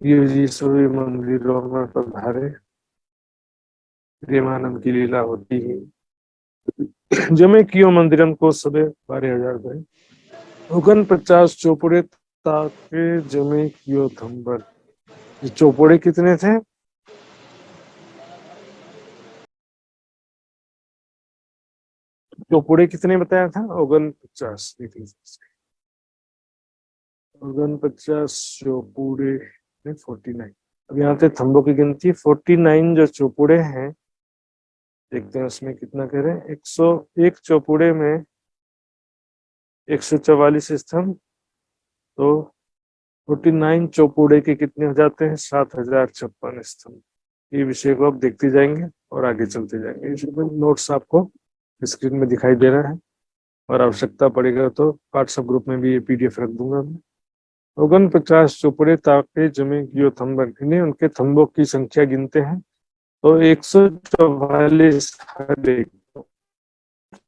S1: ये सभी मंदिरों में पधारे, प्रेमानंद की लीला होती है। जमे कियो मंदिरन को सबे 12,000 भाई, उगन 50 चौपुड़े ताके जमे कियो थम्बर। ये चौपुड़े कितने थे, चौपुड़े कितने बताया था, 49। 49 चौपुड़े 49। अब यहाँ पे थम्बों की गिनती 49 जो चौपुड़े हैं, देखते हैं उसमें कितना कह रहे हैं। 101 चौपुड़े में 144 स्तंभ, तो 49 चौपुड़े के कितने हो जाते हैं, 7,056 स्तंभ। ये विषय को आप देखते जाएंगे और आगे चलते जाएंगे। इसमें नोट्स आपको स्क्रीन में दिखाई दे रहा है, और आवश्यकता पड़ेगा तो व्हाट्सएप ग्रुप में भी ये PDF रख दूंगा मैं। 49 चौपुड़े ताके जमे कियो थम्बर, इन्हें उनके थम्बों की संख्या गिनते हैं तो 144 हर एक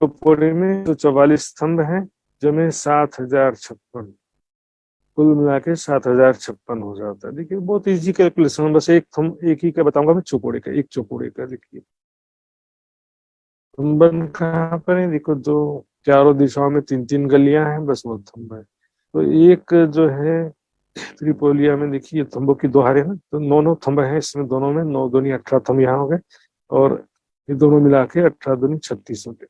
S1: चौपुड़े में 144 स्तंभ हैं, जमे 7,056, कुल मिला के 7,056 हो जाता है। देखिए बहुत इजी कैलकुलेशन, बस एक ही का बताऊंगा मैं, चौपुड़े का, एक चौपुड़े का। देखिए थम्बन कहाँ पर है, देखो दो चारों दिशाओं में 3 3 गलियां हैं, बस वो थम्बा है। तो एक जो है त्रिपोलिया में, देखिए थम्बों की 2 हारे ना, तो 9 थम्ब है इसमें, दोनों में 9 दूनी 18 थम्ब यहाँ हो गए, और ये दोनों मिला के 18 दूनी 36 हो गए।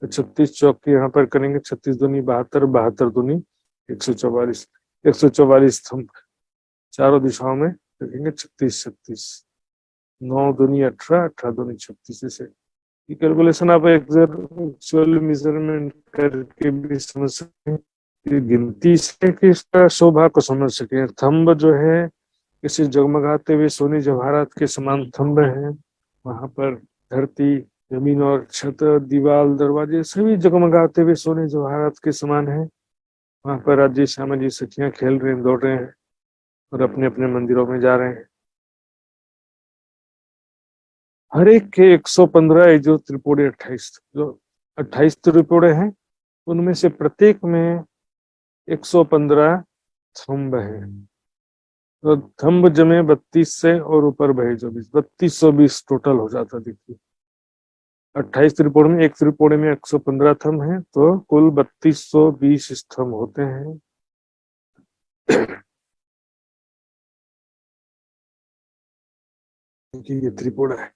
S1: तो 36 चौक के यहाँ पर करेंगे, 36 दूनी 72, 72 दूनी 144, 144 थम्ब चारों दिशाओं में रखेंगे, 36 36, 9 दूनी 18, 18 दूनी 36। से कैलकुलेशन आप एक्चुअल मेजरमेंट करके भी समझ सकते हैं, गिनती से कि इसका शोभा को समझ सके। थंब जो है किसी जगमगाते हुए सोने जवाहरात के समान थंब है, वहां पर धरती जमीन और छत, दीवार, दरवाजे सभी जगमगाते हुए सोने जवाहरात के समान है। वहां पर राजे श्यामा जी सखियां खेल रहे हैं, दौड़ रहे हैं और अपने अपने मंदिरों में जा रहे हैं। हर एक के 115 जो त्रिपुरे 28 त्रिपुरे हैं, उनमें से प्रत्येक में 115 थंब है। तो थंब जमे 32 से और ऊपर बहे जो 3220 टोटल हो जाता। देखिए 28 त्रिपुरे में, एक त्रिपुरे में 115 थंब है, तो कुल 3220 स्तंभ होते हैं। ये त्रिपुरा है।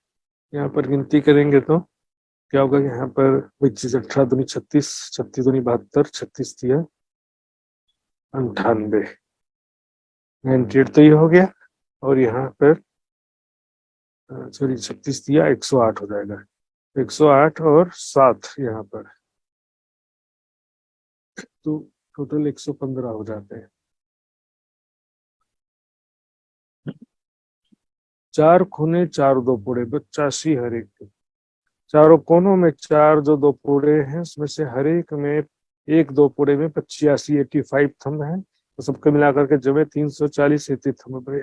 S1: यहाँ पर गिनती करेंगे तो क्या होगा, यहाँ पर 25 18 दूनी 36, 36 दूनी 72, 36 दिया 98, 98 तो ये हो गया। और यहाँ पर सॉरी 36 दिया 108 हो जाएगा। 108 और 7 यहाँ पर, तो टोटल 115 हो जाते हैं। 4 खूने 4 दो पूरे 85 हर एक के। चारों कोनों में 4 जो दो पूरे हैं, उसमें से हर एक में एक दो पूरे में 85 85 थंब है। तो सबके मिलाकर के जमे 340 थंब पे।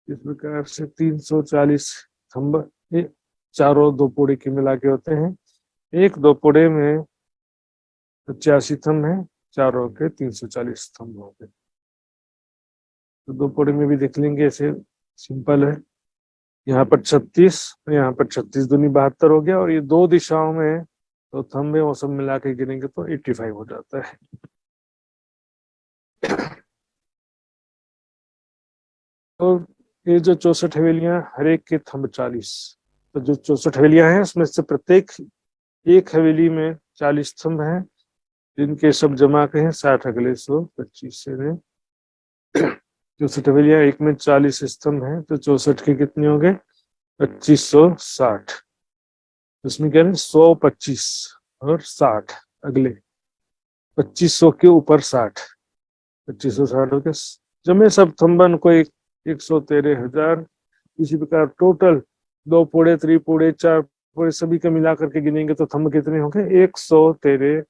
S1: इस प्रकार से 340 थंब ये चारों दो पूरे के मिला के होते हैं। एक दो पूरे में 85 थंब है, चारों के 340 थंब हो गए। तो दो पूरे में भी देख लेंगे, ऐसे सिंपल है। यहाँ पर 36, यहाँ पर 36 दूनी 72 हो गया। और ये दो दिशाओं में तो थंबे वो सब मिला के गिनेंगे तो 85 हो जाता है। और ये जो 64 हवेलियां, हर एक के थंब 40। तो जो 64 हवेलियां हैं, उसमें से प्रत्येक एक हवेली में 40 थंब हैं, जिनके सब जमा के हैं 60 अगले 125 से में। 64 हवेलियां, एक में 40 स्तंभ हैं, तो 64 के कितने हो गए 2560। उसमें क्या है 125 और 60 अगले 2500 के ऊपर 60, 2560 हो गए। जमे सब थंबन को 113,000। इसी प्रकार टोटल दो पूरे, त्रिपूरे, चार पूरे सभी का मिला करके गिनेंगे तो थंब कितने होंगे 113,000,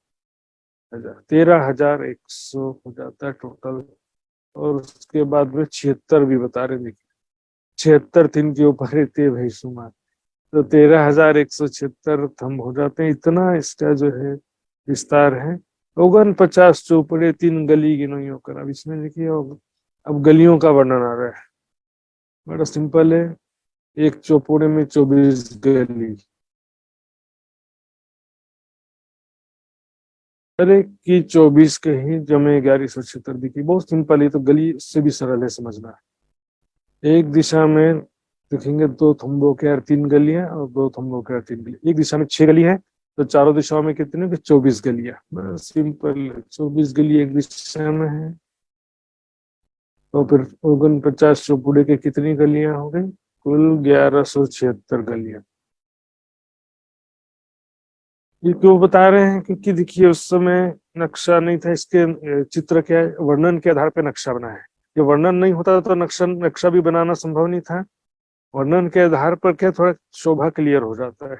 S1: 13,100 हो जाता है टोटल। और उसके बाद में 76 भी बता रहे, देखिए 76 तीन के ऊपर रहते भाई सुमार, तो 13,176 थंब हो जाते हैं। इतना इसका जो है विस्तार है। 49 चौपड़े 3 गली गिनोई होकर। अब इसमें देखिए अब गलियों का वर्णन आ रहा है। बड़ा सिंपल है। एक चौपुड़े में 24 गली, अरे की 24 के ही जमे 1176 दिखी। बहुत सिंपल है, तो गली उससे भी सरल है समझना। एक दिशा में देखेंगे दो थंबों के यार 3 गलियां, और दो थंबों के यार 3 गली। एक दिशा में 6 गली है, तो चारों दिशाओं में कितने, 24 गलियां। बस सिंपल, 24 गली एक दिशा में है। तो फिर 49 चौपुड़े के कितनी गलियां हो गई, कुल 1176 गलियां। ये क्यों बता रहे हैं, क्योंकि देखिए उस समय नक्शा नहीं था, इसके चित्र के वर्णन के आधार पर नक्शा बना है। ये वर्णन नहीं होता तो नक्शा नक्शा भी बनाना संभव नहीं था। वर्णन के आधार पर क्या थोड़ा शोभा क्लियर हो जाता है।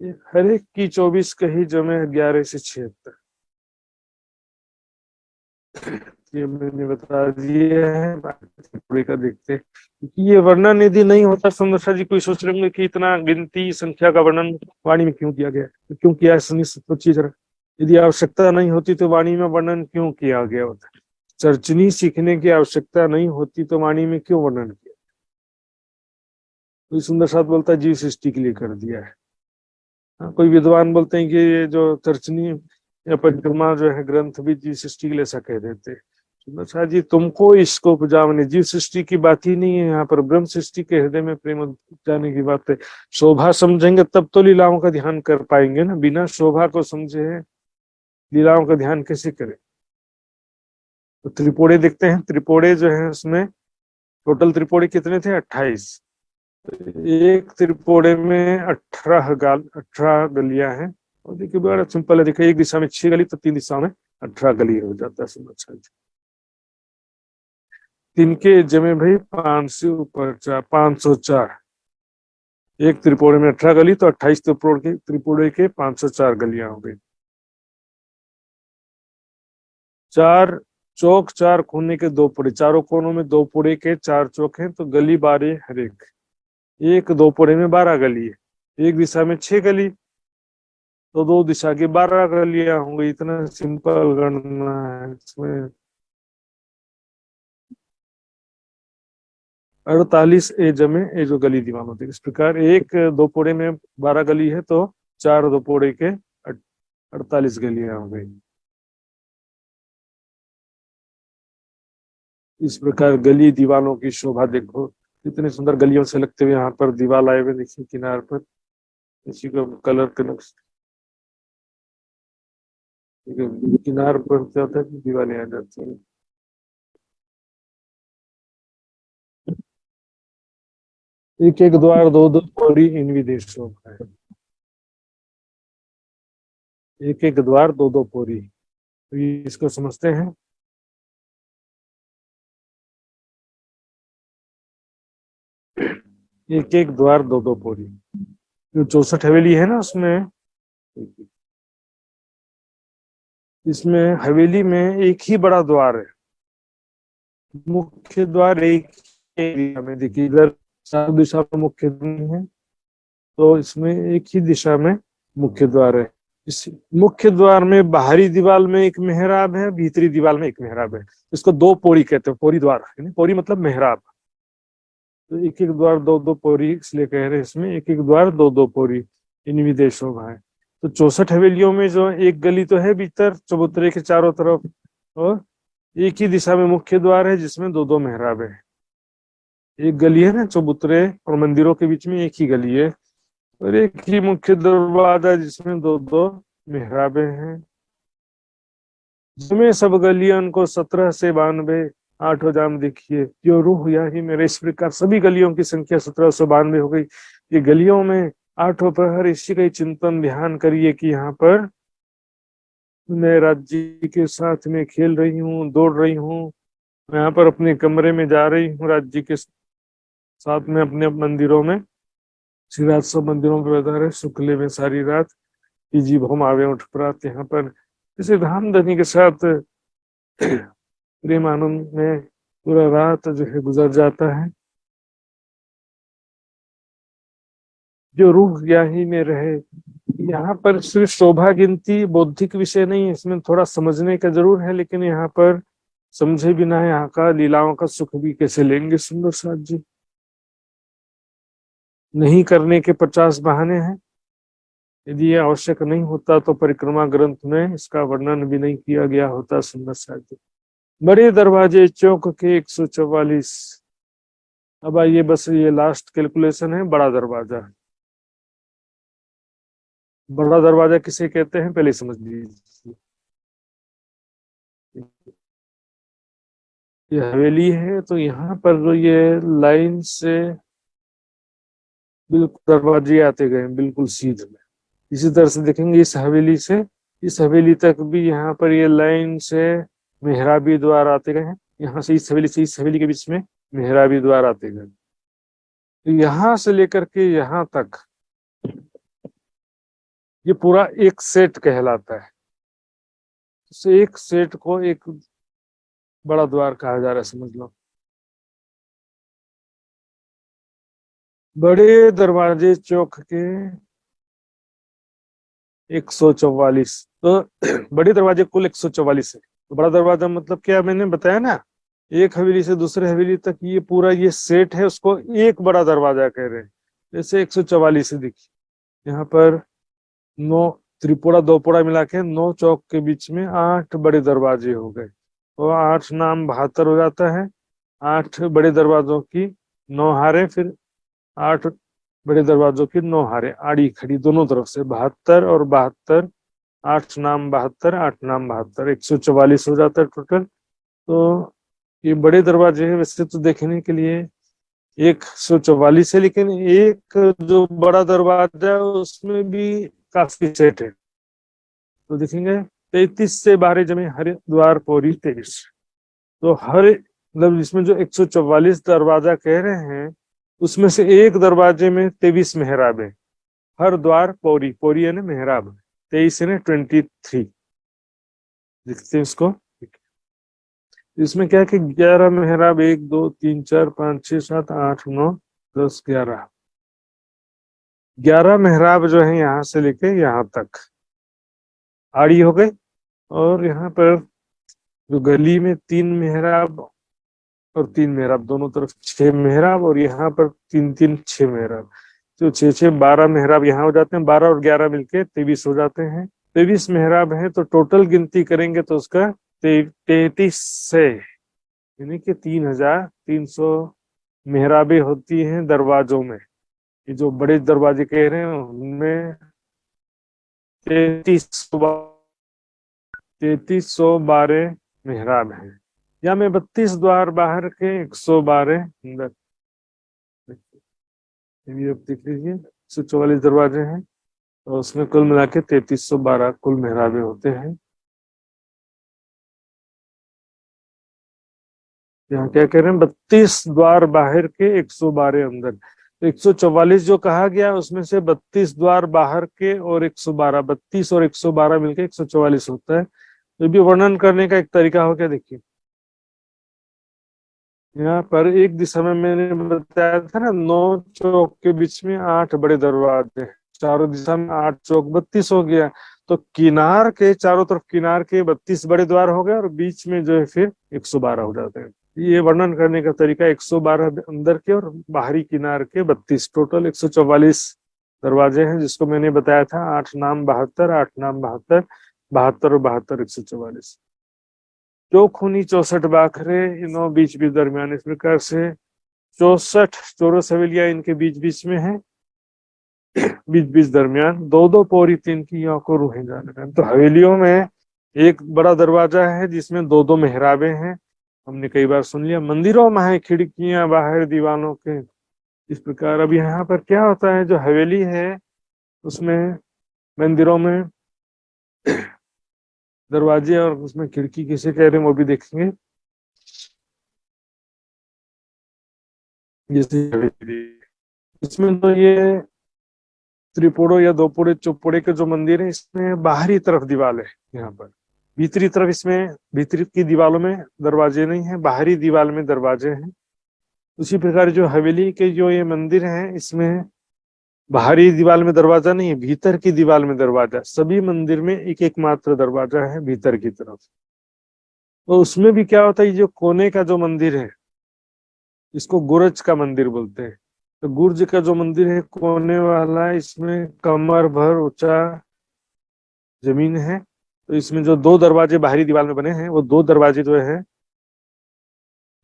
S1: ये हर एक की 24 कही जमे 11 से 76, ये मैंने बता दिया है। बाकी पूरे का देखते हैं, क्योंकि ये वर्णन यदि नहीं होता, सुंदर जी कोई सोच लेंगे कि इतना गिनती संख्या का वर्णन वाणी में क्यों किया गया, तो क्यों किया है सोचिए जरा। यदि आवश्यकता नहीं होती तो वाणी में वर्णन क्यों किया गया होता। चर्चनी सीखने की आवश्यकता नहीं होती तो वाणी में क्यों वर्णन किया। कोई सुंदर साथ बोलता है जीव सृष्टि के लिए कर दिया है। हाँ, कोई विद्वान बोलते हैं कि ये जो तर्जनी या परिक्रमा जो है ग्रंथ भी जीव सृष्टि के लिए ऐसा कह देते हैं। सुंदर साथ जी, तुमको इसको उपजाने, जीव सृष्टि की बात ही नहीं है यहाँ पर, ब्रह्म सृष्टि के हृदय में प्रेम उपजाने की बात है। शोभा समझेंगे तब तो लीलाओं का ध्यान कर पाएंगे ना, बिना शोभा को समझे लीलाओं का ध्यान कैसे करें। तो त्रिपुड़े देखते हैं, त्रिपुड़े जो है उसमें टोटल त्रिपुड़े कितने थे 28। एक त्रिकोणे में 18 गलियां हैं। और देखिए बड़ा सिंपल है, देखिए एक दिशा में 6 गली, तो 3 दिशाओं में 18 गली हो जाता है। समझ अच्छा, तीन के जमे भाई 5 से ऊपर 4, 504। एक त्रिपुरा में 18 गली, तो 28 त्रिपुरा के 504 गलियां हो गई। 4 चौक, 4 कोने के 2 पुड़े, चारों कोनों में 2 पुड़े के 4 चौक हैं, तो गली 12 हर एक 2 पुड़े में 12 गली है। एक दिशा में 6 गली, तो 2 दिशा की 12 गलियां होंगी। इतना सिंपल गणना है इसमें। 48 ए जमे ए जो गली दीवान होती है। इस प्रकार एक 2 पुड़े में 12 गली है, तो 4 2 पुड़े के 48 गलियां हो गई। इस प्रकार गली दीवालों की शोभा देखो, इतने सुंदर गलियों से लगते हुए यहाँ पर दीवाल आए हुए देखिए किनार पर, इसी को कलर कनेक्ट किनार पर क्या होता है, दीवारें आ जाती हैं। एक एक द्वार 2 2 पौड़ी इन विदेशों का है। एक एक द्वार 2 2 पौड़ी, तो ये इसको समझते हैं। एक एक द्वार 2 2 पौड़ी, जो 64 हवेली है ना उसमें, इसमें हवेली में एक ही बड़ा द्वार है। मुख्य द्वार एक दिशा में, देखिए इधर 4 दिशा में मुख्य नहीं है, तो इसमें एक ही दिशा में मुख्य द्वार है। इस मुख्य द्वार में बाहरी दीवार में एक मेहराब है, भीतरी दीवार में एक मेहराब है। इसको 2 पौड़ी कहते हैं, पौड़ी द्वार, पौड़ी मतलब मेहराब। तो एक एक द्वार 2 2 पौड़ी इसलिए कह रहे हैं इसमें, एक एक द्वार 2 2 पौड़ी इन विदेशों का है। तो 64 हवेलियों में जो एक गली तो है भीतर चबूतरे के चारों तरफ, और एक ही दिशा में मुख्य द्वार है जिसमें 2 2 मेहराब है। एक गली है ना चबूतरे और मंदिरों के बीच में, एक ही गली है, और एक ही मुख्य दरवाजा जिसमें 2 2 मेहराबे हैं। जिसमें सब गलियों को 17 से 92 8 जाम देखिए, जो रूह यही मेरे, इस प्रकार सभी गलियों की संख्या 1792 हो गई। ये गलियों में 8 प्रहर इसी का ही चिंतन ध्यान करिए कि यहाँ पर मैं राज्य के साथ में खेल रही हूँ, दौड़ रही हूँ। मैं यहाँ पर अपने कमरे में जा रही हूँ राज्य के साथ में, अपने मंदिरों में, श्री राज सब मंदिरों में बैठा रहे शुक्ले में सारी रात, जी भोम आवे उठ प्रात। यहाँ पर इसे धामधनी के साथ प्रेम आनंद में पूरा रात जो है गुजर जाता है। जो रूह यही में रहे, यहाँ पर सिर्फ शोभा गिनती बौद्धिक विषय नहीं है, इसमें थोड़ा समझने का जरूर है, लेकिन यहाँ पर समझे बिना यहाँ का लीलाओं का सुख भी कैसे लेंगे सुंदर साथ जी। नहीं करने के 50 बहाने हैं। यदि ये आवश्यक नहीं होता तो परिक्रमा ग्रंथ में इसका वर्णन भी नहीं किया गया होता सुंदर साथ जी। बड़े दरवाजे चौक के 144। अब आइए, बस ये लास्ट कैलकुलेशन है। बड़ा दरवाजा, बड़ा दरवाजा किसे कहते हैं पहले समझ लीजिए। ये हवेली है, तो यहाँ पर जो ये लाइन से बिल्कुल दरवाजे आते गए बिल्कुल सीधे में, इसी तरह से देखेंगे इस हवेली से इस हवेली तक भी यहाँ पर ये लाइन से मेहराबी द्वार आते गए हैं। यहाँ से इस हवेली के बीच में मेहराबी द्वार आते गए, तो यहाँ से लेकर के यहाँ तक ये पूरा एक सेट कहलाता है। तो एक सेट को एक बड़ा द्वार कहा जा रहा है, समझ लो। बड़े दरवाजे चौक के 144, तो बड़े दरवाजे कुल 144 है। तो बड़ा दरवाजा मतलब क्या, मैंने बताया ना, एक हवेली से दूसरे हवेली तक ये पूरा ये सेट है, उसको एक बड़ा दरवाजा कह रहे हैं। जैसे 144 है, देखिए यहाँ पर 9 त्रिपुरा 2 पुरा मिला के 9 चौक के बीच में 8 बड़े दरवाजे हो गए, तो 8 नाम 72 हो जाता है। 8 बड़े दरवाजों की 9 हारे, फिर 8 बड़े दरवाजों की 9 हारे आड़ी खड़ी दोनों तरफ से, 72 और 72, 8 नाम 72, 8 नाम 72, 144 हो जाता है टोटल। तो ये बड़े दरवाजे हैं, वैसे तो देखने के लिए 144 है, लेकिन एक जो बड़ा दरवाजा है उसमें भी काफी सेट है। तो देखेंगे 33 से 12 जमे हर द्वार पौरी 23, तो हर मतलब इसमें जो 144 दरवाजा कह रहे हैं, उसमें से एक दरवाजे में 23 मेहराब है, हर द्वार पौरी, पौरी यानी मेहराब, 23 यानी 23। लिखते हैं इसको। इसमें क्या है कि 11 मेहराब, 1 2 3 4 5 6 7 8 9 10 11, 11 मेहराब जो है यहाँ से लेके यहाँ तक आड़ी हो गई। और यहाँ पर जो गली में 3 मेहराब और 3 मेहराब, दोनों तरफ 6 मेहराब, और यहाँ पर 3 3 6 मेहराब, तो 6 6 12 मेहराब यहाँ हो जाते हैं। 12 और 11 मिलके 23 हो जाते हैं। 23 मेहराब है तो टोटल गिनती करेंगे तो उसका 33 से, यानी कि 3300 मेहराबें होती हैं दरवाजों में। ये जो बड़े दरवाजे कह रहे हैं उनमें 3312 मेहराब हैं। या में 32 द्वार बाहर के, 112 अंदर। ये अब देख लीजिए 144 दरवाजे हैं और उसमें कुल मिला के 3312 कुल मेहराबे होते हैं। यहाँ क्या कह रहे हैं, 32 द्वार बाहर के, 112 अंदर। तो 144 जो कहा गया उसमें से 32 द्वार बाहर के और 112, 32 और 112 मिलके 144 होता है। तो भी वर्णन करने का एक तरीका हो क्या, देखिए यहाँ पर एक दिशा में मैंने बताया था ना, 9 चौक के बीच में 8 बड़े दरवाजे हैं, चारों दिशा में 8 चौक, 32 हो गया। तो किनार के चारों तरफ, किनार के 32 बड़े द्वार हो गए और बीच में जो है फिर 112 हो जाते हैं। ये वर्णन करने का तरीका, 112 अंदर के और बाहरी किनार के 32, टोटल 144 दरवाजे हैं, जिसको मैंने बताया था 8 नाम 72, 8 नाम 72, 72 और 72 144। जो खूनी 64 बाखरे, इनो बीच बीच दरमियान, इस प्रकार से 64 चौरस हवेलियां इनके बीच बीच में है, बीच बीच दरमियान। दो दो पौरी 3 की यों को रूहें जाने। तो हवेलियों में एक बड़ा दरवाजा है जिसमें दो दो मेहराबे हैं, हमने कई बार सुन लिया। मंदिरों में है खिड़कियां बाहर दीवालों के, इस प्रकार। अब यहाँ पर क्या होता है, जो हवेली है उसमें मंदिरों में दरवाजे और उसमें खिड़की किसे कह रहे हैं वो भी देखेंगे। जैसे हवेली, इसमें तो ये त्रिपुड़ो या दोपुड़े चौपुड़े के जो मंदिर है, इसमें बाहरी तरफ दीवार है। यहाँ पर भीतरी तरफ, इसमें भीतरी की दीवारों में दरवाजे नहीं है, बाहरी दीवार में दरवाजे हैं। उसी प्रकार जो हवेली के जो ये मंदिर है, इसमें बाहरी दीवार में दरवाजा नहीं है, भीतर की दीवार में दरवाजा। सभी मंदिर में एक एक मात्र दरवाजा है भीतर की तरफ। तो उसमें भी क्या होता है, जो कोने का जो मंदिर है इसको गुरज का मंदिर बोलते हैं। तो गुर्ज का जो मंदिर है कोने वाला, इसमें कमर भर ऊंचा जमीन है। तो इसमें जो दो दरवाजे बाहरी दीवार में बने हैं, वो दो दरवाजे जो है,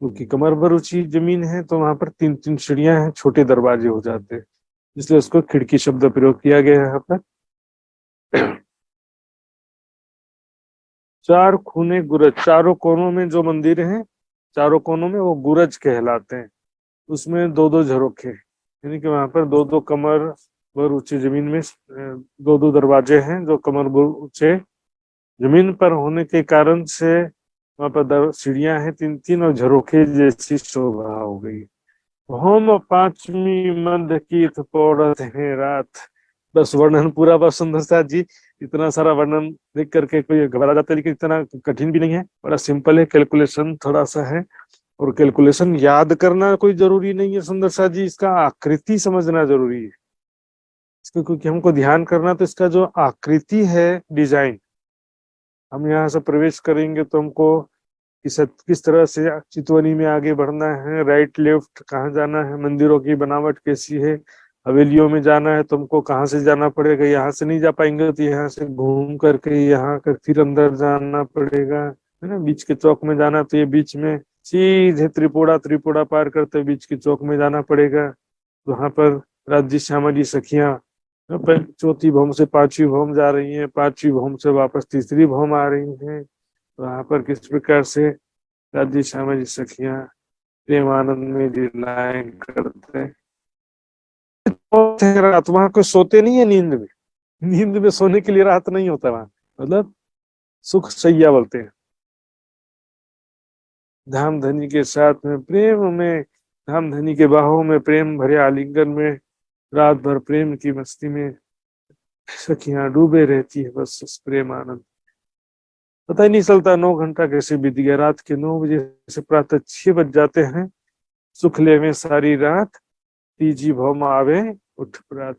S1: क्योंकि कमर भर ऊंची जमीन है तो वहां पर 3 3 सीढ़ियां हैं, छोटे दरवाजे हो जाते हैं, इसलिए उसको खिड़की शब्द प्रयोग किया गया है यहाँ पर। 4 खूने गुरज, चारों कोनों में जो मंदिर हैं, चारों कोनों में वो गुरज कहलाते हैं। उसमें दो दो झरोखे, यानी कि वहां पर दो दो कमर भर ऊंची जमीन में दो दो दरवाजे हैं, जो कमर भर ऊंचे जमीन पर होने के कारण से वहां पर सीढ़ियां हैं 3 3, और झरोखे जैसी शोभा हो गई। होम 5वीं मंद की पौड़त है रात। बस वर्णन पूरा, बस सुंदर सा जी। इतना सारा वर्णन देख करके कोई घबरा जाता है, लेकिन इतना कठिन भी नहीं है, बड़ा सिंपल है। कैलकुलेशन थोड़ा सा है, और कैलकुलेशन याद करना कोई जरूरी नहीं है सुंदर सा जी, इसका आकृति समझना जरूरी है। इसको क्योंकि हमको ध्यान करना, तो इसका जो आकृति है, डिजाइन, हम यहाँ से प्रवेश करेंगे तो हमको किस तरह से चितवनी में आगे बढ़ना है, राइट लेफ्ट कहाँ जाना है, मंदिरों की बनावट कैसी है, हवेलियों में जाना है तुमको कहाँ से जाना पड़ेगा, यहाँ से नहीं जा पाएंगे तो यहाँ से घूम करके यहाँ कर फिर अंदर जाना पड़ेगा, है ना। बीच के चौक में जाना तो ये बीच में सीधे त्रिपुरा, त्रिपुरा पार करते बीच के चौक में जाना पड़ेगा। वहां पर राज्य श्यामा जी सखियां चौथी भौम से 5वीं भौम जा रही हैं, 5वीं भौम से वापस तीसरी भौम आ रही हैं। वहां पर किस प्रकार से राज्य श्यामा जी सखियां प्रेमानंद में लीलाएं करते हैं। रात वहां कोई सोते नहीं है नींद में, नींद में सोने के लिए रात नहीं होता वहां, मतलब सुख सैया बोलते हैं। धाम धनी के साथ में प्रेम में धामधनी के बाहों में प्रेम भरे आलिंगन में रात भर प्रेम की मस्ती में सखियां डूबे रहती है बस उस प्रेम आनंद। पता ही नहीं चलता 9 घंटा कैसे बीत गया। रात के 9 बजे से प्रातः 6 बज जाते हैं। सुख ले में सारी रात तीजी भौम आवे उठ प्रात।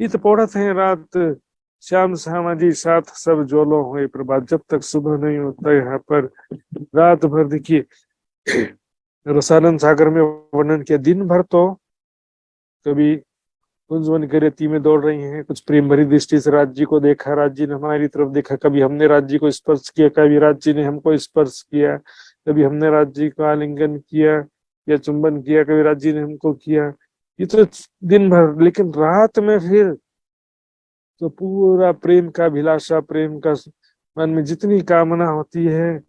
S1: इत पौड़त है रात श्याम सामाजी साथ सब जोलो हुए प्रभात। जब तक सुबह नहीं होता यहाँ पर रात भर देखिए रसानंद सागर में वर्णन किया। दिन भर तो कभी कुंजवन की रेती में दौड़ रही हैं, कुछ प्रेम भरी दृष्टि से राज्य को देखा, राज्य ने हमारी तरफ देखा, कभी हमने राज्य को स्पर्श किया, कभी राज्य ने हमको स्पर्श किया, कभी हमने राज्य को आलिंगन किया या चुंबन किया, कभी राज्य ने हमको किया। ये तो दिन भर। लेकिन रात में फिर तो पूरा प्रेम का अभिलाषा, प्रेम का मन में जितनी कामना होती है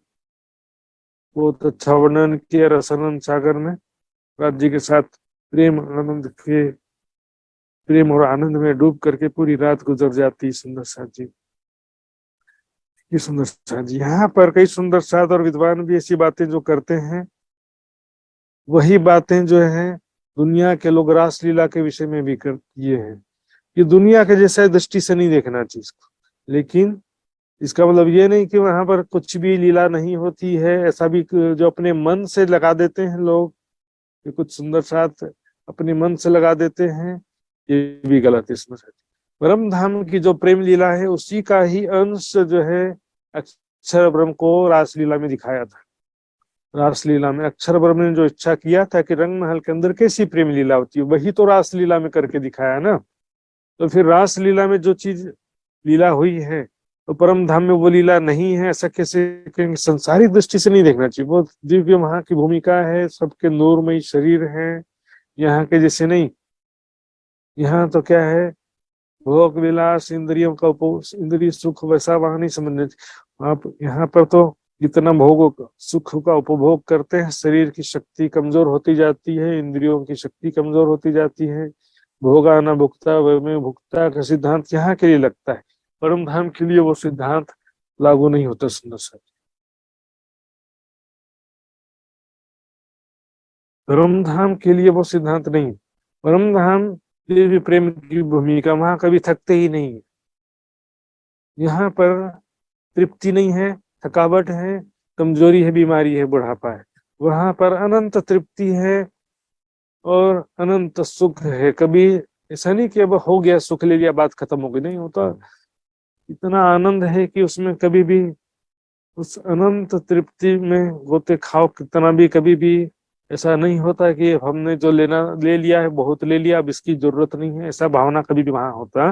S1: बहुत अच्छा वर्णन किया रसानंद सागर में। राज्य के साथ प्रेम आनंद के प्रेम और आनंद में डूब करके पूरी रात गुजर जाती। सुंदर साथ जी की सुंदर साथ जी। यहाँ पर कई सुंदर साथ और विद्वान भी ऐसी बातें जो करते हैं, वही बातें जो है दुनिया के लोग रासलीला के विषय में भी किए हैं। ये दुनिया के जैसा दृष्टि से नहीं देखना चीज को, लेकिन इसका मतलब ये नहीं कि वहां पर कुछ भी लीला नहीं होती है, ऐसा भी जो अपने मन से लगा देते हैं लोग। ये कुछ सुंदर साथ अपने मन से लगा देते हैं, ये भी गलत है। इसमें परम धाम की जो प्रेम लीला है उसी का ही अंश जो है अक्षर ब्रह्म को रासलीला में दिखाया था। रासलीला में अक्षर ब्रह्म ने जो इच्छा किया था कि रंग महल के अंदर कैसी प्रेम लीला होती है, वही तो रासलीला में करके दिखाया ना। तो फिर रासलीला में जो चीज लीला हुई है तो परम धाम में वो लीला नहीं है, ऐसा कैसे कहेंगे? संसारिक दृष्टि से नहीं देखना चाहिए। वो दिव्य वहां की भूमिका है, सबके नूरमयी शरीर है, यहाँ के जैसे नहीं। यहाँ तो क्या है, भोग विलास इंद्रियों का इंद्रिय सुख वैसा वहां नहीं समझने। आप यहाँ पर तो जितना भोग सुख का उपभोग करते हैं शरीर की शक्ति कमजोर होती जाती है, इंद्रियों की शक्ति कमजोर होती जाती है। भोगा न भुगता वह में भुगता का सिद्धांत यहाँ के लिए लगता है, परम धाम के लिए वो सिद्धांत लागू नहीं होता। सुंदर सा परम धाम के लिए वो सिद्धांत नहीं। परम धाम देवी प्रेम की भूमिका, वहां कभी थकते ही नहीं। यहाँ पर तृप्ति नहीं है, थकावट है, कमजोरी है, बीमारी है, बुढ़ापा है। वहां पर अनंत तृप्ति है और अनंत सुख है। कभी ऐसा नहीं कि अब हो गया सुख ले लिया बात खत्म हो गई, नहीं होता। इतना आनंद है कि उसमें कभी भी उस अनंत तृप्ति में गोते खाओ कितना भी, कभी भी ऐसा नहीं होता कि हमने जो लेना ले लिया है, बहुत ले लिया, अब इसकी जरूरत नहीं है, ऐसा भावना कभी भी वहां होता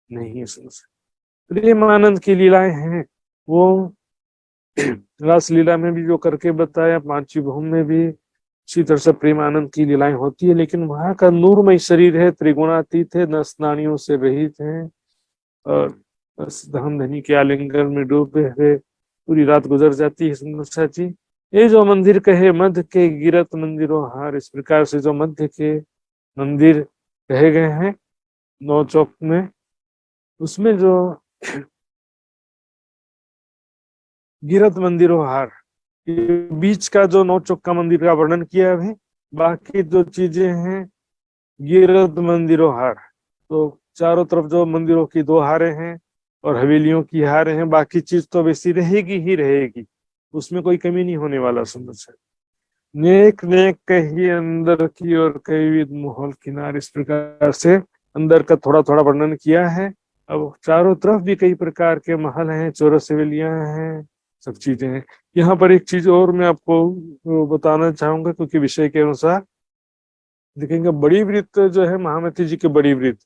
S1: नहीं है। प्रेम आनंद की लीलाएं हैं वो रास लीला में भी जो करके बताया, पांचवी भूम में भी उसी तरह से प्रेम आनंद की लीलाएं होती है। लेकिन वहां का नूरमय शरीर है, त्रिगुणातीत है, नस नाड़ियों से रहित है और बस धाम धनी के आलिंगन में डूबे हुए पूरी रात गुजर जाती है। सुंदर साची, ये जो मंदिर कहे मध्य के गिरत मंदिरों हार, इस प्रकार से जो मध्य के मंदिर कहे गए हैं 9 चौक में, उसमें जो गिरत मंदिरों हार, बीच का जो 9 चौक का मंदिर का वर्णन किया है, बाकी जो चीजें हैं गिरत मंदिरों हार। तो चारों तरफ जो मंदिरों की 2 हारें हैं और हवेलियों की हारें हैं, बाकी चीज तो वैसी रहेगी ही रहेगी, उसमें कोई कमी नहीं होने वाला। सुंदर से नेक नेक कही अंदर की और कई मोहल किनार, इस प्रकार से अंदर का थोड़ा थोड़ा वर्णन किया है। अब चारों तरफ भी कई प्रकार के महल हैं, चौरस हवेलियां हैं, सब चीजें हैं। यहाँ पर एक चीज और मैं आपको बताना चाहूंगा, क्योंकि विषय के अनुसार देखेंगे बड़ी वृत्त जो है महामती जी की बड़ी वृत्त,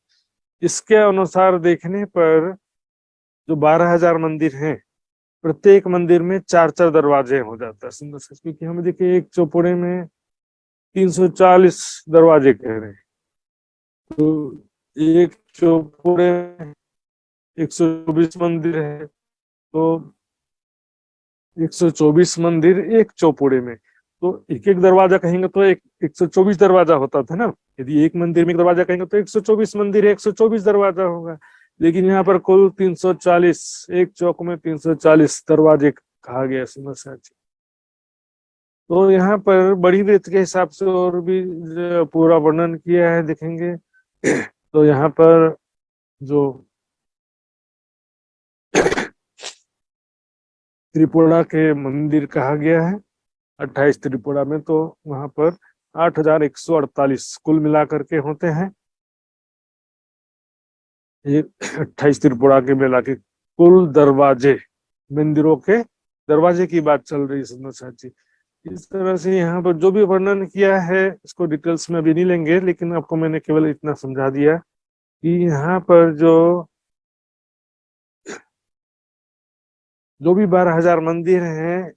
S1: इसके अनुसार देखने पर जो 12,000 मंदिर हैं, प्रत्येक मंदिर में 4 4 दरवाजे हो जाता है। सुंदर से, क्योंकि हम देखिए एक चौपुड़े में 340 दरवाजे कह रहे हैं, तो एक चौपुड़े में 124 मंदिर है, तो 124 मंदिर एक चौपुड़े में, तो एक एक दरवाजा कहेंगे तो एक 124 दरवाजा होता था ना। यदि एक मंदिर में एक दरवाजा कहेंगे तो 124 मंदिर है, 124 दरवाजा होगा। लेकिन यहाँ पर कुल 340, एक चौक में 340 दरवाजे कहा गया। सुंदर साची, तो यहाँ पर बड़ी वृत्त के हिसाब से और भी पूरा वर्णन किया है, देखेंगे। तो यहाँ पर जो त्रिपुरा के मंदिर कहा गया है 28 त्रिपुरा में, तो वहां पर 8,148 कुल मिलाकर के होते हैं। ये 28 त्रिपुरा के मिला के कुल दरवाजे, मंदिरों के दरवाजे की बात चल रही है सुंदर साथ जी। इस तरह से यहाँ पर जो भी वर्णन किया है इसको डिटेल्स में अभी नहीं लेंगे, लेकिन आपको मैंने केवल इतना समझा दिया कि यहाँ पर जो भी 12,000 मंदिर हैं,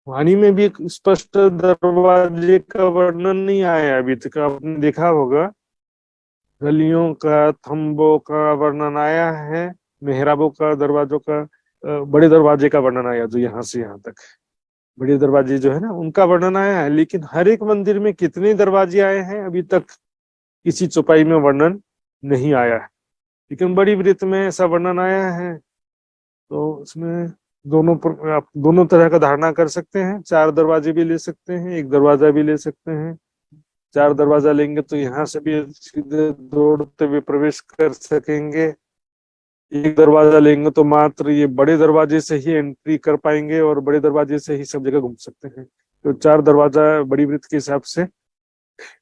S1: वाणी में भी एक स्पष्ट दरवाजे का वर्णन नहीं आया अभी तक। आपने देखा होगा गलियों का, थंबों का वर्णन आया है, मेहराबों का, दरवाजों का, बड़े दरवाजे का वर्णन आया जो यहाँ से यहाँ तक बड़े दरवाजे जो है ना उनका वर्णन आया है। लेकिन हर एक मंदिर में कितने दरवाजे आए हैं अभी तक किसी चौपाई में वर्णन नहीं आया है। लेकिन बड़ी वृत्त में ऐसा वर्णन आया है। तो उसमें आप दोनों तरह का धारणा कर सकते हैं। 4 दरवाजे भी ले सकते हैं, एक दरवाजा भी ले सकते हैं। 4 दरवाजा लेंगे तो यहाँ से भी सीधे दौड़ते हुए प्रवेश कर सकेंगे। एक दरवाजा लेंगे तो मात्र ये बड़े दरवाजे से ही एंट्री कर पाएंगे और बड़े दरवाजे से ही सब जगह घूम सकते हैं। तो 4 दरवाजा बड़ी वृत्त के हिसाब से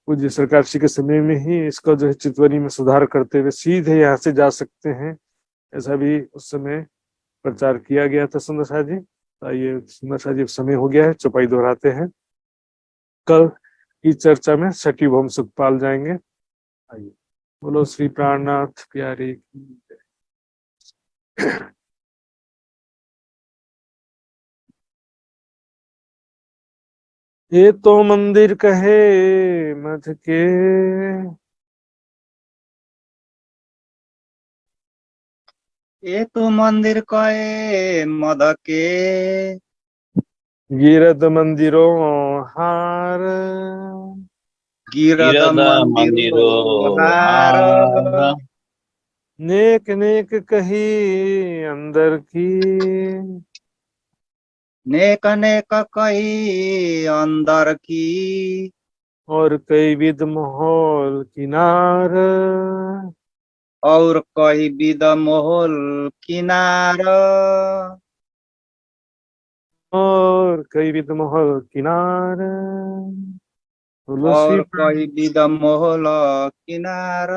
S1: पूज्य सरकार श्री के समय में ही इसका जो है चितवनी में सुधार करते हुए सीधे यहाँ से जा सकते हैं, ऐसा भी उस समय प्रचार किया गया था सुंदर शाह जी। ये सुंदर शाह जी समय हो गया है, चौपाई दोहराते हैं। कल की चर्चा में छठी भौम सुखपाल जाएंगे। आइए, बोलो श्री प्राणनाथ प्यारे की जय। ये तो मंदिर कहे मध के,
S2: ये तो मंदिर कहे मद के,
S1: गिरद मंदिरों हार,
S2: गिरद
S3: गिरद
S2: मंदिरो
S3: मंदिरो
S2: हार,
S3: हार,
S1: नेक नेक कही अंदर की,
S2: नेक नेक कही अंदर की,
S1: और कई विध माहौल किनार,
S2: और कही विद मोहल किनार,
S1: और कई विध माहौल किनार। बोलो श्री
S2: और कही विद मोहल किनार।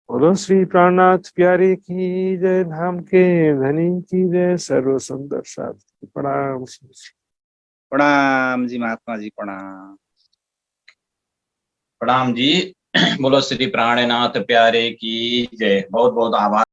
S1: बोलो श्री प्राणनाथ प्यारे की जय, धाम के धनी की जय, सर्व सुंदर साथ की प्रणाम।
S2: प्रणाम जी महात्मा जी, प्रणाम।
S3: प्रणाम जी। बोलो श्री प्राणनाथ प्यारे की जय। बहुत बहुत आभार।